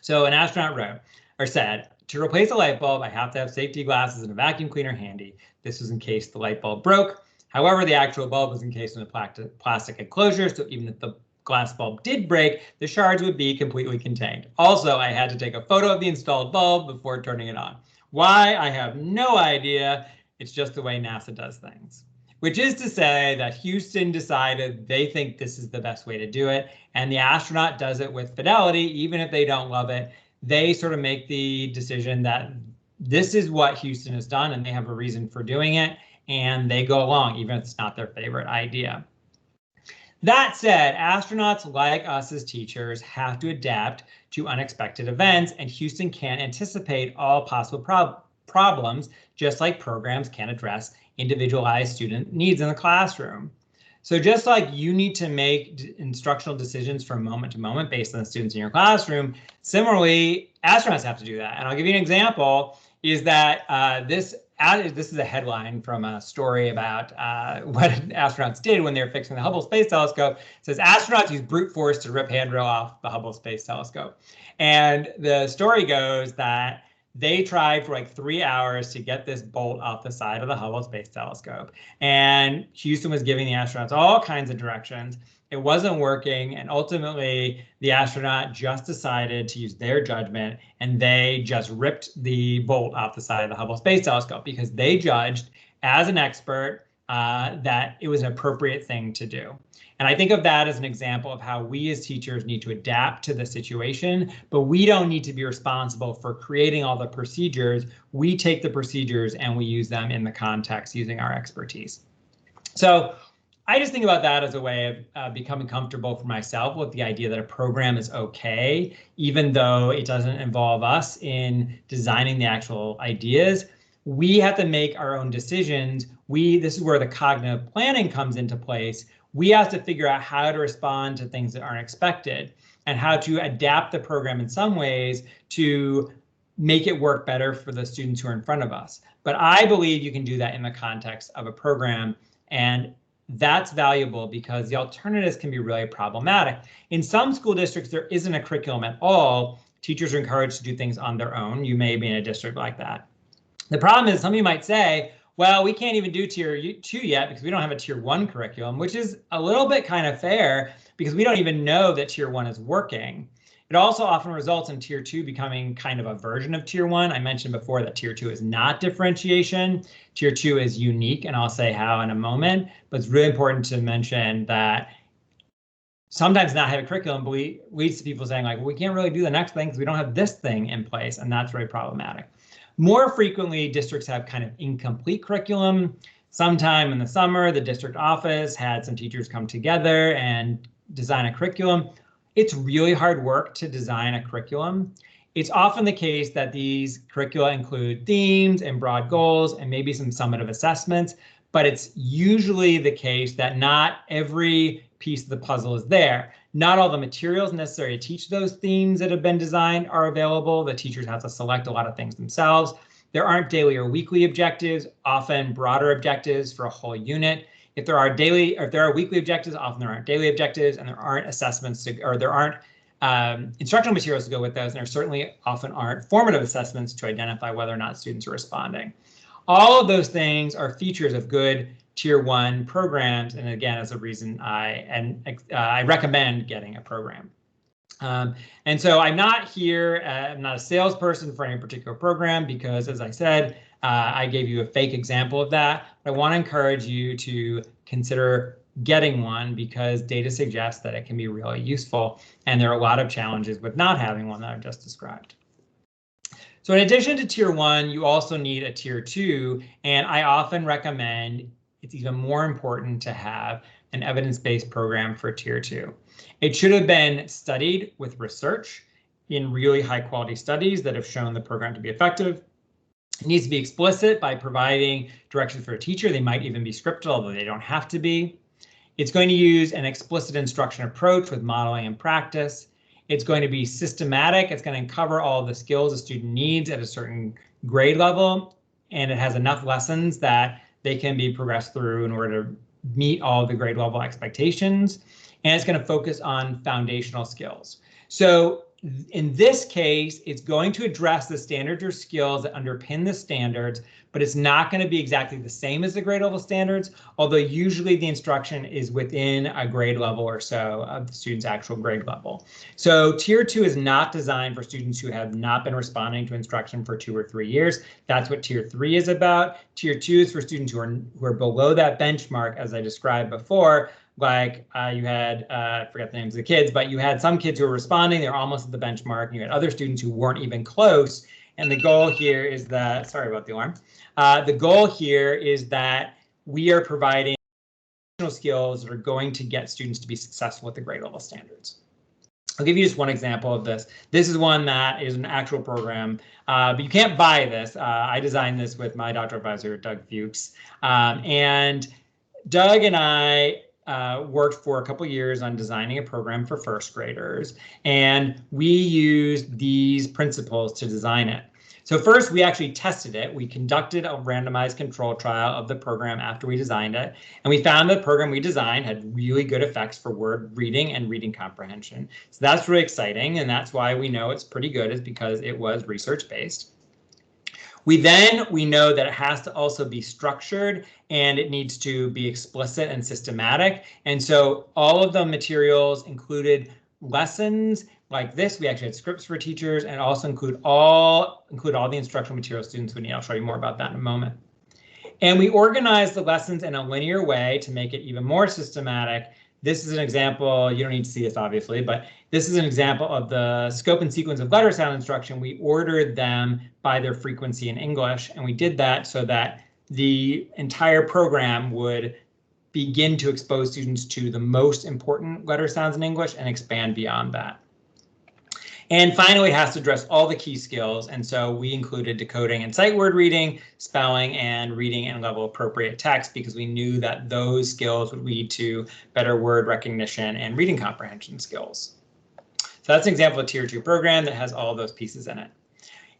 So an astronaut wrote or said, to replace a light bulb, I have to have safety glasses and a vacuum cleaner handy. This was in case the light bulb broke. However, the actual bulb was encased in a plastic enclosure, so even if the glass bulb did break, the shards would be completely contained. Also, I had to take a photo of the installed bulb before turning it on. Why? I have no idea. It's just the way NASA does things. Which is to say that Houston decided they think this is the best way to do it, and the astronaut does it with fidelity, even if they don't love it. They sort of make the decision that this is what Houston has done, and they have a reason for doing it, and they go along, even if it's not their favorite idea. That said, astronauts like us as teachers have to adapt to unexpected events, and Houston can't anticipate all possible problems, just like programs can't address individualized student needs in the classroom. So just like you need to make instructional decisions from moment to moment based on the students in your classroom, similarly, astronauts have to do that. And I'll give you an example, is that this is a headline from a story about what astronauts did when they were fixing the Hubble Space Telescope. It says astronauts use brute force to rip handrail off the Hubble Space Telescope. And the story goes that they tried for like 3 hours to get this bolt off the side of the Hubble Space Telescope. And Houston was giving the astronauts all kinds of directions. It wasn't working. And ultimately, the astronaut just decided to use their judgment, and they just ripped the bolt off the side of the Hubble Space Telescope because they judged, as an expert, that it was an appropriate thing to do. And I think of that as an example of how we as teachers need to adapt to the situation, but we don't need to be responsible for creating all the procedures. We take the procedures and we use them in the context using our expertise. So I just think about that as a way of becoming comfortable for myself with the idea that a program is okay, even though it doesn't involve us in designing the actual ideas. We have to make our own decisions. This is where the cognitive planning comes into place. We have to figure out how to respond to things that aren't expected and how to adapt the program in some ways to make it work better for the students who are in front of us. But I believe you can do that in the context of a program, and that's valuable because the alternatives can be really problematic. In some school districts, there isn't a curriculum at all. Teachers are encouraged to do things on their own. You may be in a district like that. The problem is some of you might say, well, we can't even do tier 2 yet because we don't have a tier 1 curriculum, which is a little bit kind of fair because we don't even know that tier 1 is working. It also often results in tier 2 becoming kind of a version of tier 1. I mentioned before that tier 2 is not differentiation. Tier 2 is unique, and I'll say how in a moment, but it's really important to mention that sometimes not having a curriculum leads to people saying like, well, we can't really do the next thing because we don't have this thing in place, and that's really problematic. More frequently, districts have kind of incomplete curriculum. Sometime in the summer, the district office had some teachers come together and design a curriculum. It's really hard work to design a curriculum. It's often the case that these curricula include themes and broad goals and maybe some summative assessments, but it's usually the case that not every piece of the puzzle is there. Not all the materials necessary to teach those themes that have been designed are available. The teachers have to select a lot of things themselves. There aren't daily or weekly objectives, often broader objectives for a whole unit. If there are weekly objectives, often there aren't daily objectives, and there aren't assessments or there aren't instructional materials to go with those, and there certainly often aren't formative assessments to identify whether or not students are responding. All of those things are features of good tier 1 programs, and again, as a reason I recommend getting a program. And so I'm not here, I'm not a salesperson for any particular program because, as I said, I gave you a fake example of that. But I want to encourage you to consider getting one because data suggests that it can be really useful, and there are a lot of challenges with not having one that I've just described. So in addition to tier 1, you also need a tier 2, and I often recommend it's even more important to have an evidence-based program for tier 2. It should have been studied with research in really high quality studies that have shown the program to be effective. It needs to be explicit by providing directions for a teacher. They might even be scripted, although they don't have to be. It's going to use an explicit instruction approach with modeling and practice. It's going to be systematic. It's going to cover all the skills a student needs at a certain grade level, and it has enough lessons that they can be progressed through in order to meet all the grade level expectations. And it's going to focus on foundational skills. So in this case, it's going to address the standards or skills that underpin the standards, but it's not going to be exactly the same as the grade level standards, although usually the instruction is within a grade level or so of the student's actual grade level. So tier 2 is not designed for students who have not been responding to instruction for 2 or 3 years. That's what tier 3 is about. Tier 2 is for students who are below that benchmark, as I described before. Like you had, I forget the names of the kids, but you had some kids who were responding, they're almost at the benchmark, and you had other students who weren't even close. And the goal here is that, sorry about the alarm, the goal here is that we are providing skills that are going to get students to be successful with the grade level standards. I'll give you just one example of this. This is one that is an actual program, but you can't buy this. I designed this with my doctoral advisor, Doug Fuchs, and Doug and I worked for a couple years on designing a program for first graders, and we used these principles to design it. So first, we actually tested it. We conducted a randomized control trial of the program after we designed it, and we found the program we designed had really good effects for word reading and reading comprehension. So that's really exciting, and that's why we know it's pretty good, is because it was research-based. We know that it has to also be structured, and it needs to be explicit and systematic. And so all of the materials included lessons like this. We actually had scripts for teachers, and also include all the instructional materials students would need. I'll show you more about that in a moment. And we organize the lessons in a linear way to make it even more systematic. This is an example, you don't need to see this obviously, but this is an example of the scope and sequence of letter sound instruction. We ordered them by their frequency in English, and we did that so that the entire program would begin to expose students to the most important letter sounds in English and expand beyond that. And finally, it has to address all the key skills. And so we included decoding and sight word reading, spelling, and reading and level appropriate text, because we knew that those skills would lead to better word recognition and reading comprehension skills. So that's an example of Tier 2 program that has all those pieces in it.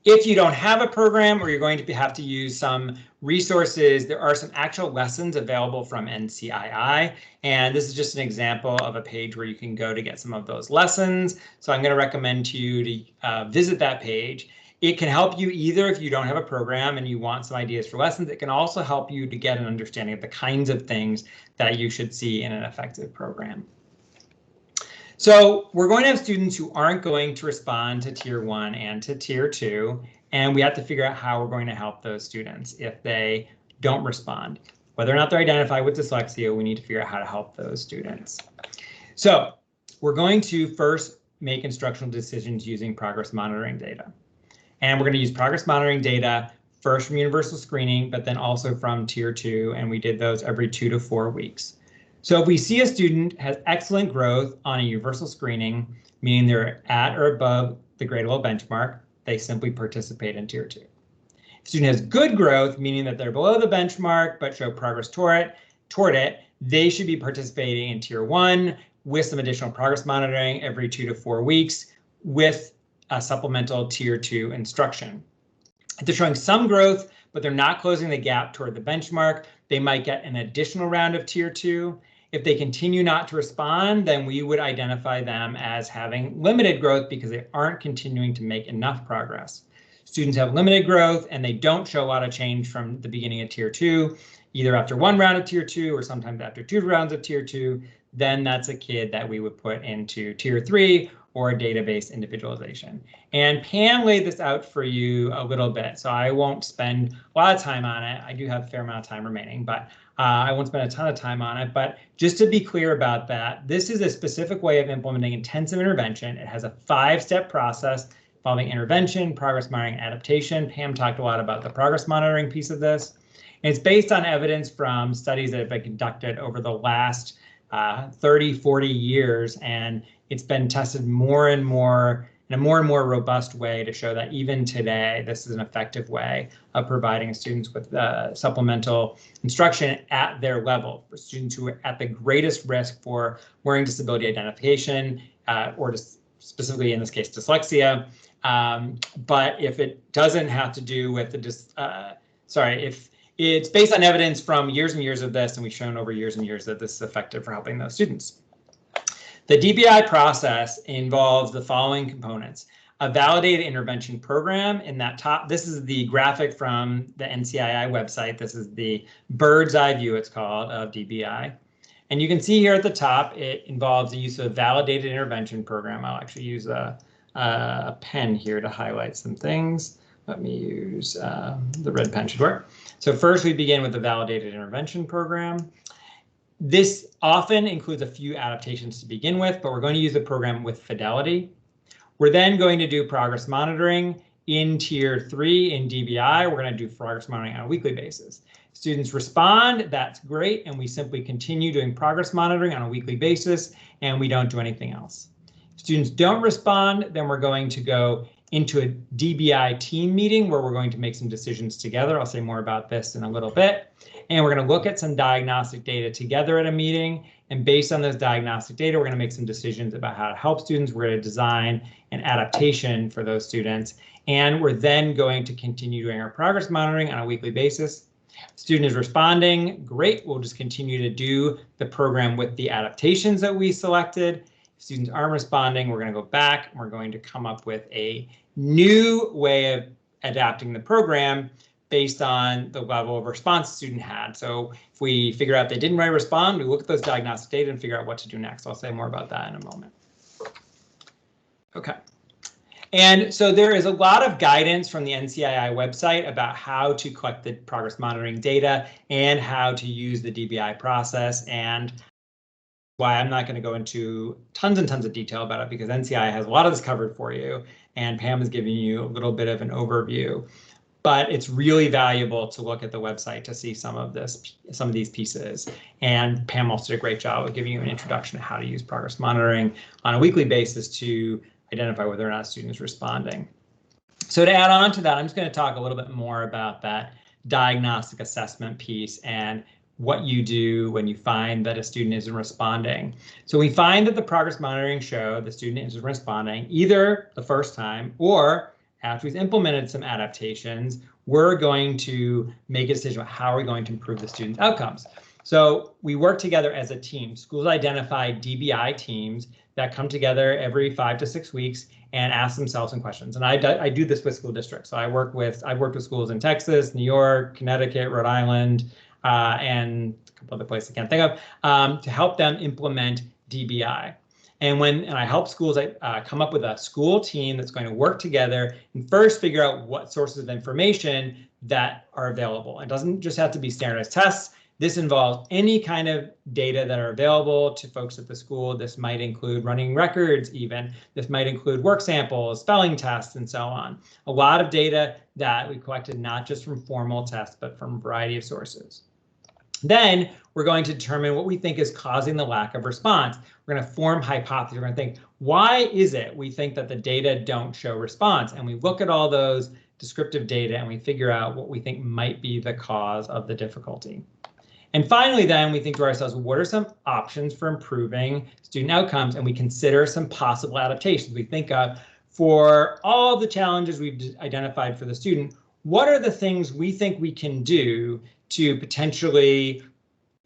If you don't have a program, or you're going to have to use some resources, there are some actual lessons available from NCII. And this is just an example of a page where you can go to get some of those lessons. So I'm going to recommend to you to visit that page. It can help you either if you don't have a program and you want some ideas for lessons. It can also help you to get an understanding of the kinds of things that you should see in an effective program. So we're going to have students who aren't going to respond to Tier 1 and to Tier 2, and we have to figure out how we're going to help those students if they don't respond. Whether or not they're identified with dyslexia, we need to figure out how to help those students. So we're going to first make instructional decisions using progress monitoring data. And we're going to use progress monitoring data first from universal screening, but then also from Tier 2, and we did those every 2 to 4 weeks. So if we see a student has excellent growth on a universal screening, meaning they're at or above the grade level benchmark, they simply participate in Tier 2. If a student has good growth, meaning that they're below the benchmark but show progress toward it, they should be participating in Tier 1 with some additional progress monitoring every 2 to 4 weeks with a supplemental Tier 2 instruction. If they're showing some growth, but they're not closing the gap toward the benchmark, they might get an additional round of Tier 2. If they continue not to respond, then we would identify them as having limited growth because they aren't continuing to make enough progress. Students have limited growth and they don't show a lot of change from the beginning of Tier 2, either after 1 round of Tier 2 or sometimes after 2 rounds of Tier 2, then that's a kid that we would put into Tier 3 or data-based individualization. And Pam laid this out for you a little bit, so I won't spend a lot of time on it. I do have a fair amount of time remaining, but I won't spend a ton of time on it. But just to be clear about that, this is a specific way of implementing intensive intervention. It has a 5-step process involving intervention, progress monitoring, adaptation. Pam talked a lot about the progress monitoring piece of this. And it's based on evidence from studies that have been conducted over the last 30, 40 years, and it's been tested more and more in a more and more robust way to show that even today, this is an effective way of providing students with supplemental instruction at their level for students who are at the greatest risk for learning disability identification, or specifically in this case, dyslexia. But if it doesn't have to do with the, if it's based on evidence from years and years of this, and we've shown over years and years that this is effective for helping those students. The DBI process involves the following components: a validated intervention program. In that top, this is the graphic from the NCII website. This is the bird's eye view, it's called, of DBI. And you can see here at the top, it involves the use of a validated intervention program. I'll actually use a pen here to highlight some things. Let me use the red pen should work. So first we begin with the validated intervention program. This often includes a few adaptations to begin with, but we're going to use the program with fidelity. We're then going to do progress monitoring in Tier 3 in DBI. We're going to do progress monitoring on a weekly basis. Students respond, that's great, and we simply continue doing progress monitoring on a weekly basis, and we don't do anything else. If students don't respond, then we're going to go into a DBI team meeting where we're going to make some decisions together. I'll say more about this in a little bit. And we're going to look at some diagnostic data together at a meeting. And based on those diagnostic data, we're going to make some decisions about how to help students. We're going to design an adaptation for those students. And we're then going to continue doing our progress monitoring on a weekly basis. Student is responding, great. We'll just continue to do the program with the adaptations that we selected. If students aren't responding, we're going to go back and we're going to come up with a new way of adapting the program based on the level of response the student had. So if we figure out they didn't really respond, we look at those diagnostic data and figure out what to do next. I'll say more about that in a moment. Okay. And so there is a lot of guidance from the NCII website about how to collect the progress monitoring data and how to use the DBI process, and why I'm not going to go into tons and tons of detail about it because NCII has a lot of this covered for you, and Pam is giving you a little bit of an overview. But it's really valuable to look at the website to see some of these pieces. And Pam also did a great job of giving you an introduction to how to use progress monitoring on a weekly basis to identify whether or not a student is responding. So to add on to that, I'm just going to talk a little bit more about that diagnostic assessment piece and what you do when you find that a student isn't responding. So we find that the progress monitoring show the student isn't responding either the first time or after we've implemented some adaptations, we're going to make a decision about how we're going to improve the student's outcomes. So we work together as a team. Schools identify DBI teams that come together every 5 to 6 weeks and ask themselves some questions. And I do this with school districts. So I've worked with schools in Texas, New York, Connecticut, Rhode Island, and a couple other places I can't think of, to help them implement DBI. And I help schools come up with a school team that's going to work together and first figure out what sources of information that are available. It doesn't just have to be standardized tests. This involves any kind of data that are available to folks at the school. This might include running records even. This might include work samples, spelling tests, and so on. A lot of data that we collected not just from formal tests, but from a variety of sources. Then we're going to determine what we think is causing the lack of response. We're going to form hypotheses. We're going to think, why is it we think that the data don't show response? And we look at all those descriptive data and we figure out what we think might be the cause of the difficulty. And finally, then we think to ourselves, what are some options for improving student outcomes? And we consider some possible adaptations. We think of, for all the challenges we've identified for the student, what are the things we think we can do to potentially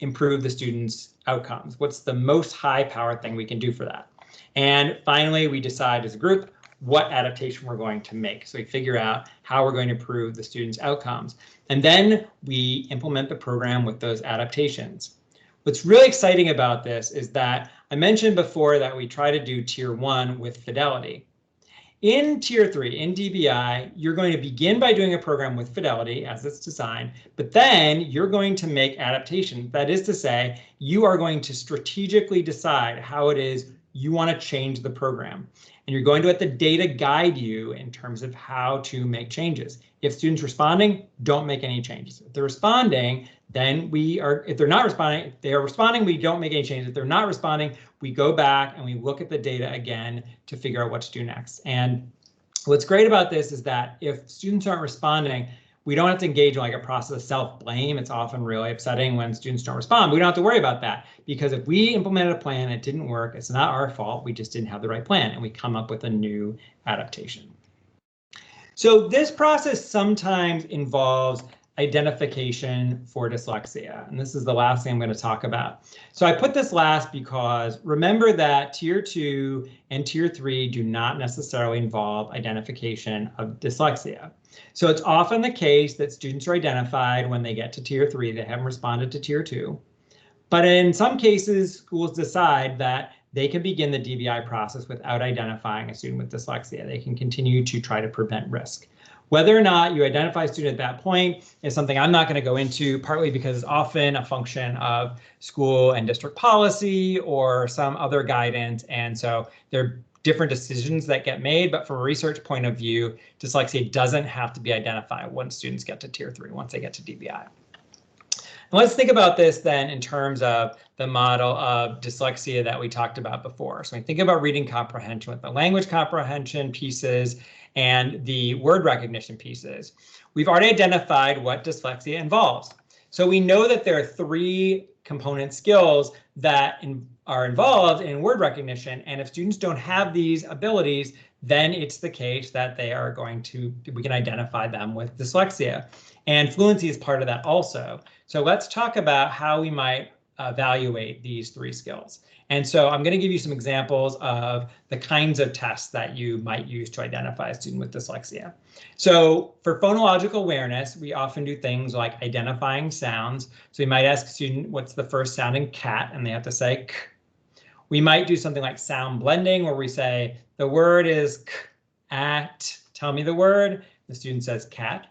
improve the student's outcomes? What's the most high-powered thing we can do for that? And finally, we decide as a group what adaptation we're going to make. So we figure out how we're going to improve the student's outcomes. And then we implement the program with those adaptations. What's really exciting about this is that I mentioned before that we try to do tier 1 with fidelity. In tier 3, in DBI, you're going to begin by doing a program with fidelity as it's designed, but then you're going to make adaptations. That is to say, you are going to strategically decide how it is you want to change the program. And you're going to let the data guide you in terms of how to make changes. If students responding, don't make any changes. If they're responding, then if they're not responding, if they are responding, we don't make any changes. If they're not responding, we go back and we look at the data again to figure out what to do next. And what's great about this is that if students aren't responding, we don't have to engage in like a process of self-blame. It's often really upsetting when students don't respond. We don't have to worry about that because if we implemented a plan and it didn't work, it's not our fault. We just didn't have the right plan and we come up with a new adaptation. So this process sometimes involves identification for dyslexia, and this is the last thing I'm going to talk about. So I put this last because remember that tier 2 and tier 3 do not necessarily involve identification of dyslexia. So it's often the case that students are identified when they get to tier 3, they haven't responded to tier 2. But in some cases, schools decide that they can begin the DBI process without identifying a student with dyslexia. They can continue to try to prevent risk. Whether or not you identify a student at that point is something I'm not going to go into, partly because it's often a function of school and district policy or some other guidance. And so there are different decisions that get made. But from a research point of view, dyslexia doesn't have to be identified once students get to tier 3, once they get to DBI. And let's think about this then in terms of the model of dyslexia that we talked about before. So we think about reading comprehension with the language comprehension pieces and the word recognition pieces. We've already identified what dyslexia involves. So we know that there are 3 component skills that are involved in word recognition. And if students don't have these abilities, then it's the case that we can identify them with dyslexia. And fluency is part of that also. So let's talk about how we might evaluate these 3 skills. And so I'm going to give you some examples of the kinds of tests that you might use to identify a student with dyslexia. So for phonological awareness, we often do things like identifying sounds. So we might ask a student, what's the first sound in cat? And they have to say k. We might do something like sound blending, where we say the word is k, tell me the word. The student says cat.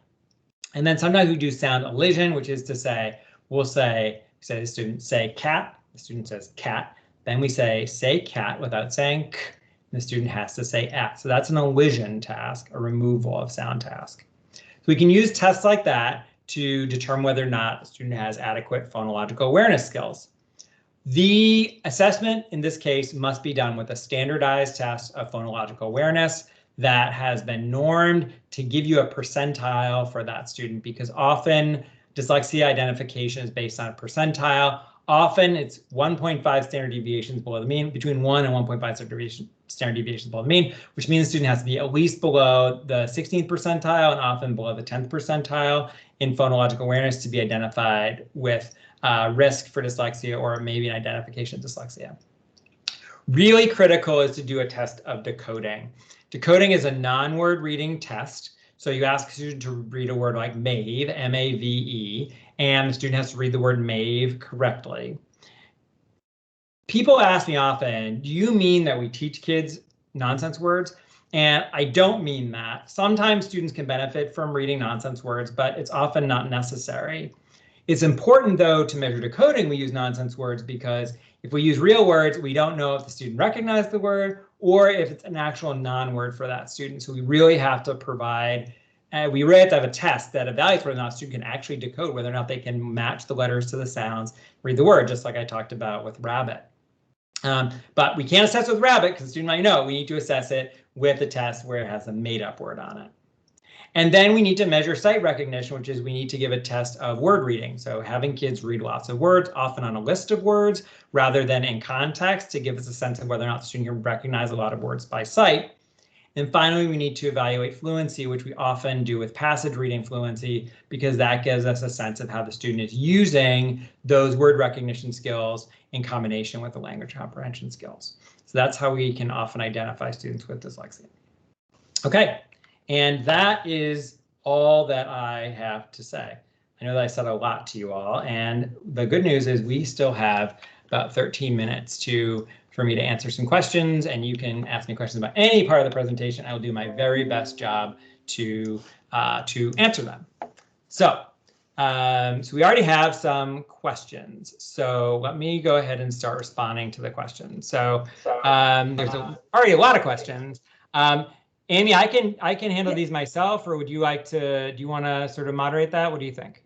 And then sometimes we do sound elision, which is to say, we'll say the student say cat, the student says cat. Then we say cat without saying k, and the student has to say at. So that's an elision task, a removal of sound task. So we can use tests like that to determine whether or not a student has adequate phonological awareness skills. The assessment in this case must be done with a standardized test of phonological awareness that has been normed to give you a percentile for that student, because often dyslexia identification is based on a percentile. Often it's 1.5 standard deviations below the mean, between 1 and 1.5 standard deviations below the mean, which means the student has to be at least below the 16th percentile and often below the 10th percentile in phonological awareness to be identified with risk for dyslexia or maybe an identification of dyslexia. Really critical is to do a test of decoding. Decoding is a non-word reading test. So you ask a student to read a word like mave, M-A-V-E, and the student has to read the word mave correctly. People ask me often, do you mean that we teach kids nonsense words? And I don't mean that. Sometimes students can benefit from reading nonsense words, but it's often not necessary. It's important, though, to measure decoding. We use nonsense words because if we use real words, we don't know if the student recognized the word or if it's an actual non-word for that student. So we really have to provide, we really have to have a test that evaluates whether or not a student can actually decode, whether or not they can match the letters to the sounds, read the word, just like I talked about with rabbit. But we can't assess with rabbit because the student might know. We need to assess it with a test where it has a made-up word on it. And then we need to measure sight recognition, which is we need to give a test of word reading. So having kids read lots of words, often on a list of words, rather than in context, to give us a sense of whether or not the student can recognize a lot of words by sight. And finally, we need to evaluate fluency, which we often do with passage reading fluency, because that gives us a sense of how the student is using those word recognition skills in combination with the language comprehension skills. So that's how we can often identify students with dyslexia. Okay. And that is all that I have to say. I know that I said a lot to you all, and the good news is we still have about 13 minutes for me to answer some questions, and you can ask me questions about any part of the presentation. I will do my very best job to answer them. So we already have some questions. So let me go ahead and start responding to the questions. So there's already a lot of questions. Amy, I can handle these myself, or would you like to, do you want to sort of moderate that? What do you think?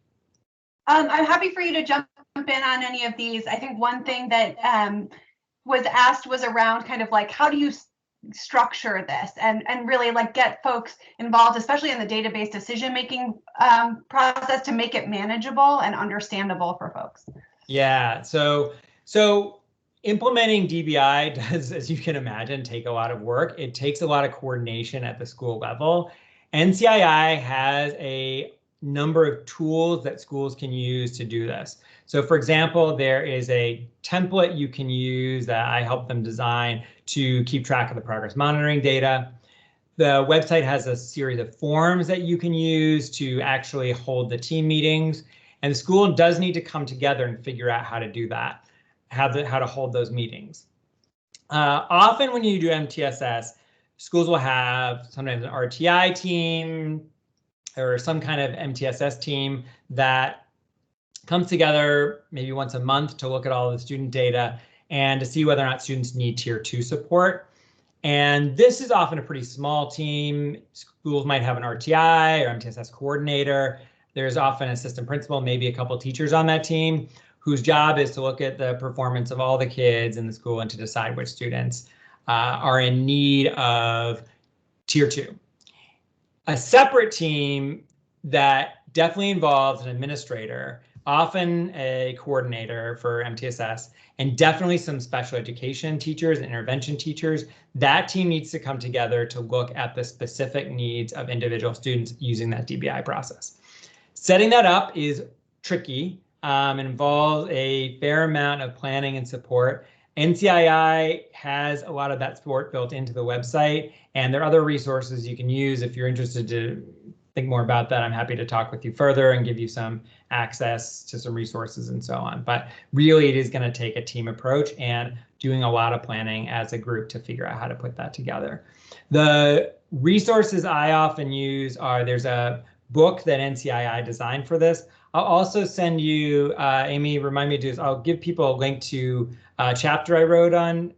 I'm happy for you to jump in on any of these. I think one thing that was asked was around kind of like, how do you structure this and really like get folks involved, especially in the database decision-making process, to make it manageable and understandable for folks? Yeah, so implementing DBI does, as you can imagine, take a lot of work. It takes a lot of coordination at the school level. NCII has a number of tools that schools can use to do this. So for example, there is a template you can use that I helped them design to keep track of the progress monitoring data. The website has a series of forms that you can use to actually hold the team meetings. And the school does need to come together and figure out how to do that, how to hold those meetings. Often when you do MTSS, schools will have sometimes an RTI team or some kind of MTSS team that comes together maybe once a month to look at all of the student data and to see whether or not students need Tier 2 support. And this is often a pretty small team. Schools might have an RTI or MTSS coordinator. There's often an assistant principal, maybe a couple teachers on that team, whose job is to look at the performance of all the kids in the school and to decide which students are in need of Tier 2. A separate team that definitely involves an administrator, often a coordinator for MTSS, and definitely some special education teachers and intervention teachers. That team needs to come together to look at the specific needs of individual students using that DBI process. Setting that up is tricky. It involves a fair amount of planning and support. NCII has a lot of that support built into the website, and there are other resources you can use if you're interested to think more about that. I'm happy to talk with you further and give you some access to some resources and so on. But really, it is going to take a team approach and doing a lot of planning as a group to figure out how to put that together. The Resources I often use are, there's a book that NCII designed for this. I'll also send you, Amy, remind me to do this. I'll give people a link to a chapter I wrote on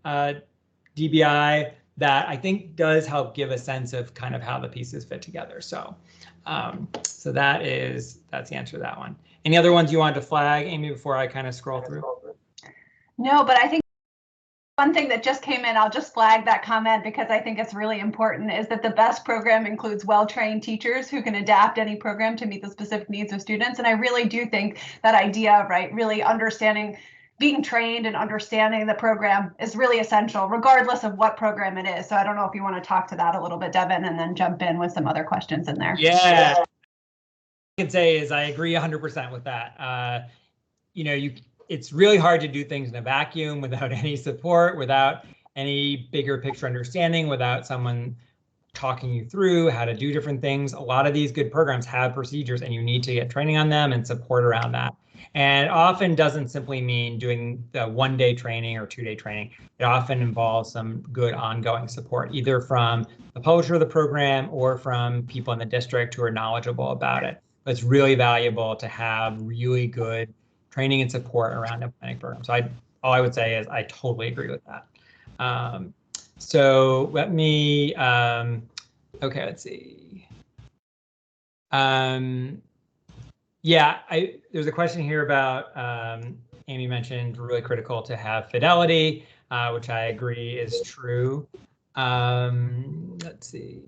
DBI that I think does help give a sense of kind of how the pieces fit together. So, so that's the answer to that one. Any other ones you wanted to flag, Amy, before I kind of scroll through? No, but I think one thing that just came in, I'll just flag that comment because I think it's really important, is that the best program includes well-trained teachers who can adapt any program to meet the specific needs of students. And I really do think that idea, right, really understanding, being trained and understanding the program is really essential, regardless of what program it is. So I don't know if you want to talk to that a little bit, Devin, and then jump in with some other questions in there. Yeah, what I can say is I agree 100% with that. You know, it's really hard to do things in a vacuum without any support, without any bigger picture understanding, without someone talking you through how to do different things. A lot of these good programs have procedures and you need to get training on them and support around that. And it often doesn't simply mean doing the one-day training or two-day training. It often involves some good ongoing support, either from the publisher of the program or from people in the district who are knowledgeable about it. But it's really valuable to have really good training and support around implementing programs. So all I would say is I totally agree with that. So let me, okay, let's see. Yeah, there's a question here about, Amy mentioned really critical to have fidelity, which I agree is true. Let's see.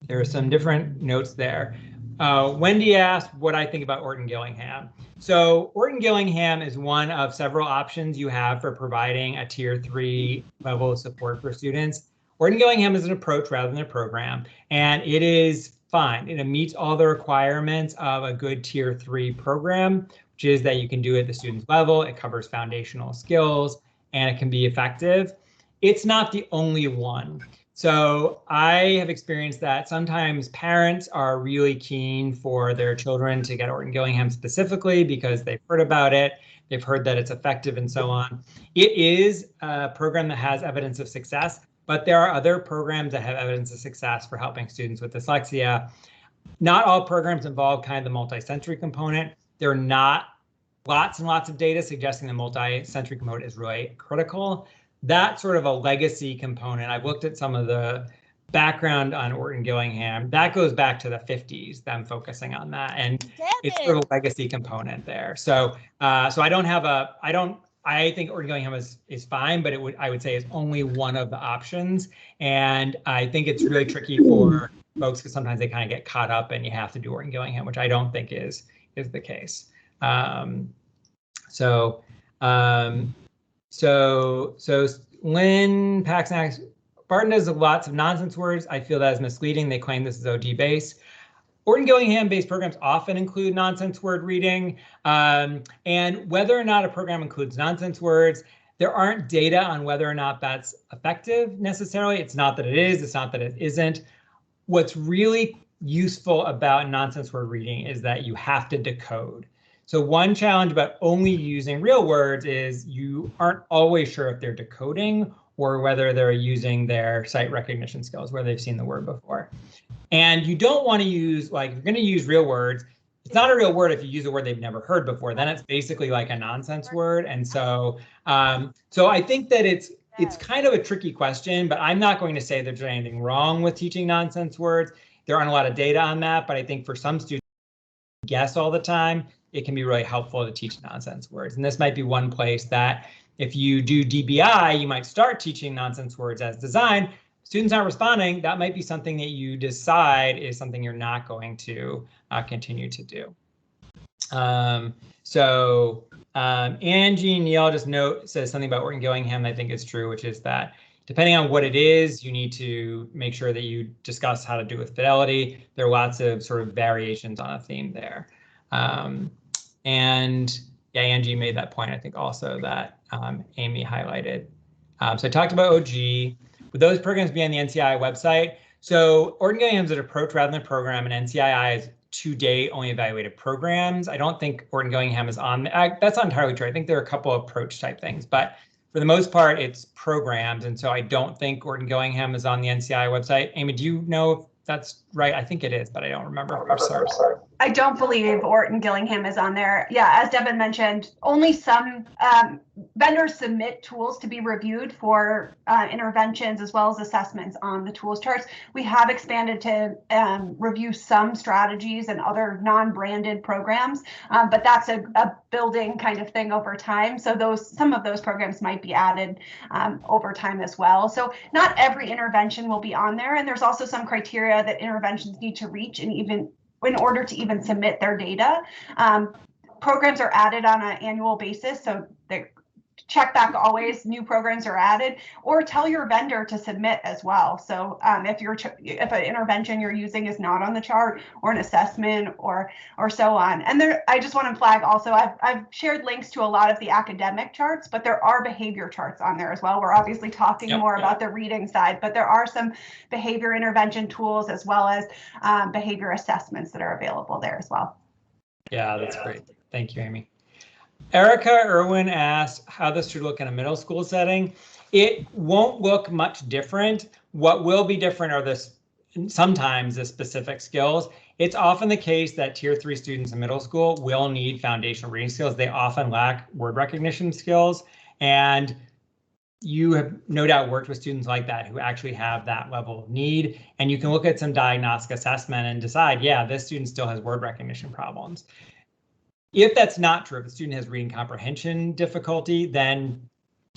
There are some different notes there. Wendy asked what I think about Orton-Gillingham. So Orton-Gillingham is one of several options you have for providing a tier 3 level of support for students. Orton-Gillingham is an approach rather than a program, and it is fine. It meets all the requirements of a good tier 3 program, which is that you can do it at the student's level, it covers foundational skills, and it can be effective. It's not the only one. So I have experienced that sometimes parents are really keen for their children to get Orton-Gillingham specifically because they've heard about it, they've heard that it's effective and so on. It is a program that has evidence of success, but there are other programs that have evidence of success for helping students with dyslexia. Not all programs involve kind of the multi-sensory component. There are not lots and lots of data suggesting the multi-sensory component is really critical. That's sort of a legacy component. I've looked at some of the background on Orton-Gillingham. That goes back to the 50s, them focusing on that. And it's sort of a legacy component there. So so I think Orton-Gillingham is fine, but I would say is only one of the options. And I think it's really tricky for folks because sometimes they kind of get caught up and you have to do Orton-Gillingham, which I don't think is the case. So Lynn Paxton asks, Barton does lots of nonsense words. I feel that is misleading. They claim this is OD based. Orton-Gillingham based programs often include nonsense word reading. And whether or not a program includes nonsense words, there aren't data on whether or not that's effective necessarily. It's not that it is, it's not that it isn't. What's really useful about nonsense word reading is that you have to decode. So one challenge about only using real words is you aren't always sure if they're decoding or whether they're using their sight recognition skills where they've seen the word before. And you don't want to use, like, if you're going to use real words, it's not a real word if you use a word they've never heard before. Then it's basically like a nonsense word. And so so I think that it's kind of a tricky question, but I'm not going to say there's anything wrong with teaching nonsense words. There aren't a lot of data on that, but I think for some students who guess all the time, it can be really helpful to teach nonsense words. And this might be one place that if you do DBI, you might start teaching nonsense words as designed. Students aren't responding, that might be something that you decide is something you're not going to continue to do. Angie Neal just says something about Orton-Gillingham I think is true, which is that depending on what it is, you need to make sure that you discuss how to do it with fidelity. There are lots of sort of variations on a theme there. And yeah, Angie made that point, I think also that Amy highlighted. So I talked about OG. Would those programs be on the NCII website? So Orton-Gillingham is an approach rather than a program, and NCII is to date only evaluated programs. I don't think Orton-Gillingham is on, that's not entirely true. I think there are a couple of approach type things, but for the most part, it's programs. And so I don't think Orton Gillingham is on the NCII website. Amy, do you know if that's right? I think it is, but I don't remember. Sorry. I don't believe Orton Gillingham is on there. Yeah, as Devin mentioned, only some vendors submit tools to be reviewed for interventions as well as assessments on the tools charts. We have expanded to review some strategies and other non-branded programs, but that's a building kind of thing over time. So some of those programs might be added over time as well. So not every intervention will be on there, and there's also some criteria that interventions need to reach, and even in order to even submit their data. Programs are added on an annual basis, so they check back always, new programs are added, or tell your vendor to submit as well. So if an intervention you're using is not on the chart, or an assessment, or so on. And there, I just want to flag also, I've shared links to a lot of the academic charts, but there are behavior charts on there as well. We're obviously talking more about the reading side, but there are some behavior intervention tools as well as behavior assessments that are available there as well. Yeah, that's great. Thank you, Amy. Erica Irwin asked how this should look in a middle school setting. It won't look much different. What will be different are sometimes the specific skills. It's often the case that tier 3 students in middle school will need foundational reading skills. They often lack word recognition skills, and you have no doubt worked with students like that who actually have that level of need, and you can look at some diagnostic assessment and decide, yeah, this student still has word recognition problems. If that's not true, if a student has reading comprehension difficulty, then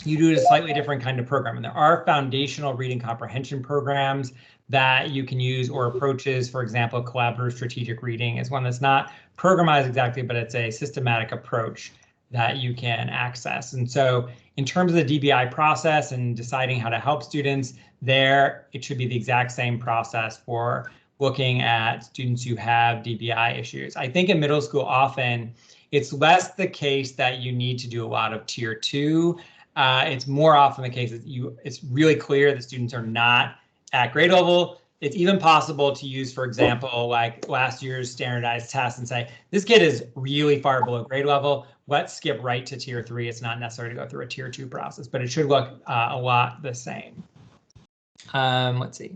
you do a slightly different kind of program. And there are foundational reading comprehension programs that you can use, or approaches. For example, collaborative strategic reading is one that's not programized exactly, but it's a systematic approach that you can access. And so in terms of the DBI process and deciding how to help students there, it should be the exact same process for looking at students who have DBI issues. I think in middle school, often it's less the case that you need to do a lot of tier 2. It's more often the case that it's really clear that students are not at grade level. It's even possible to use, for example, like last year's standardized test and say, this kid is really far below grade level. Let's skip right to tier 3. It's not necessary to go through a tier 2 process, but it should look a lot the same. Let's see.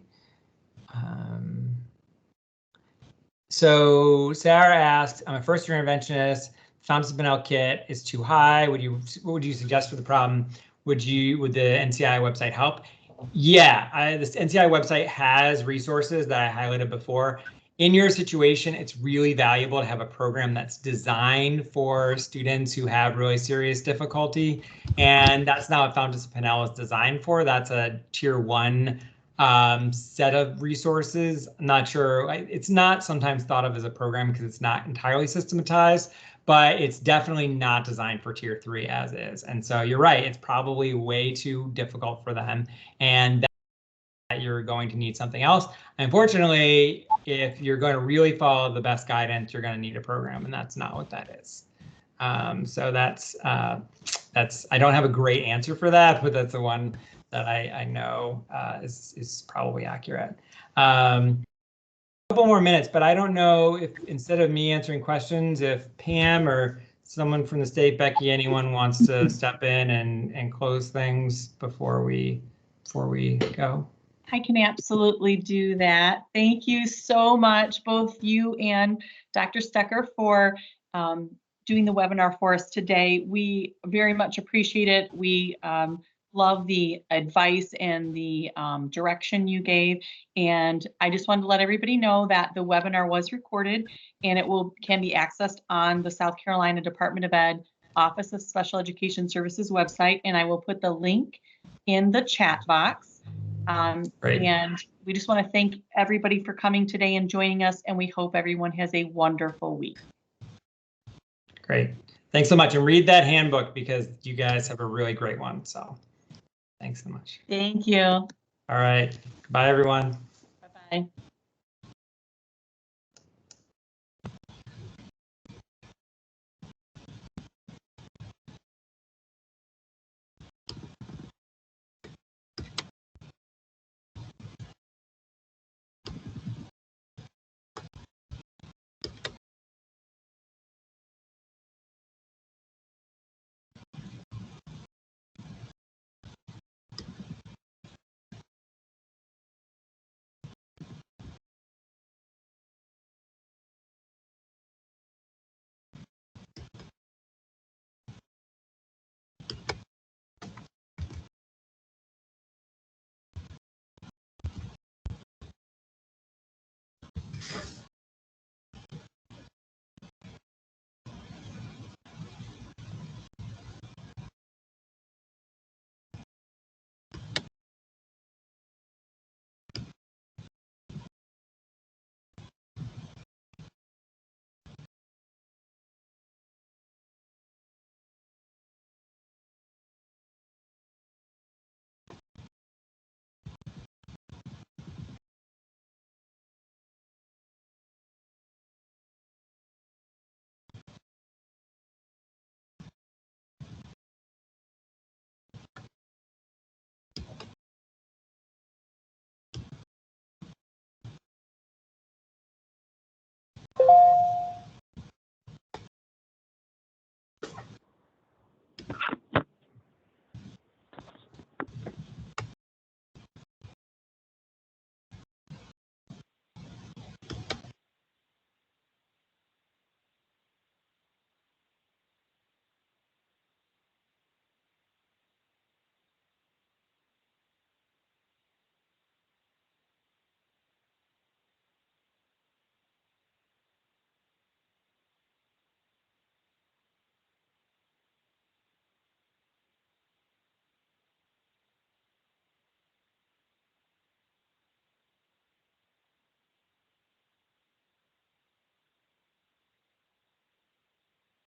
So Sarah asked, I'm a first-year interventionist. Thompson Bonnell kit is too high. What would you suggest for the problem? Would the NCII website help? Yeah, this NCII website has resources that I highlighted before. In your situation, it's really valuable to have a program that's designed for students who have really serious difficulty. And that's not what Fountas Pinnell is designed for. That's a tier 1 set of resources. I'm not sure, it's not sometimes thought of as a program because it's not entirely systematized, but it's definitely not designed for tier 3 as is. And so you're right, it's probably way too difficult for them, and that you're going to need something else. Unfortunately, if you're going to really follow the best guidance, you're going to need a program, and that's not what that is. So that's I don't have a great answer for that, but that's the one that I know is probably accurate. A couple more minutes, but I don't know if, instead of me answering questions, if Pam or someone from the state, Becky, anyone wants to step in and close things before we go. I can absolutely do that. Thank you so much, both you and Dr. Stecker, for doing the webinar for us today. We very much appreciate it. We love the advice and the direction you gave. And I just wanted to let everybody know that the webinar was recorded, and it can be accessed on the South Carolina Department of Ed Office of Special Education Services website. And I will put the link in the chat box. And we just want to thank everybody for coming today and joining us, and we hope everyone has a wonderful week. Great. Thanks so much. And read that handbook, because you guys have a really great one. So thanks so much. Thank you. All right. Bye, everyone. Bye-bye.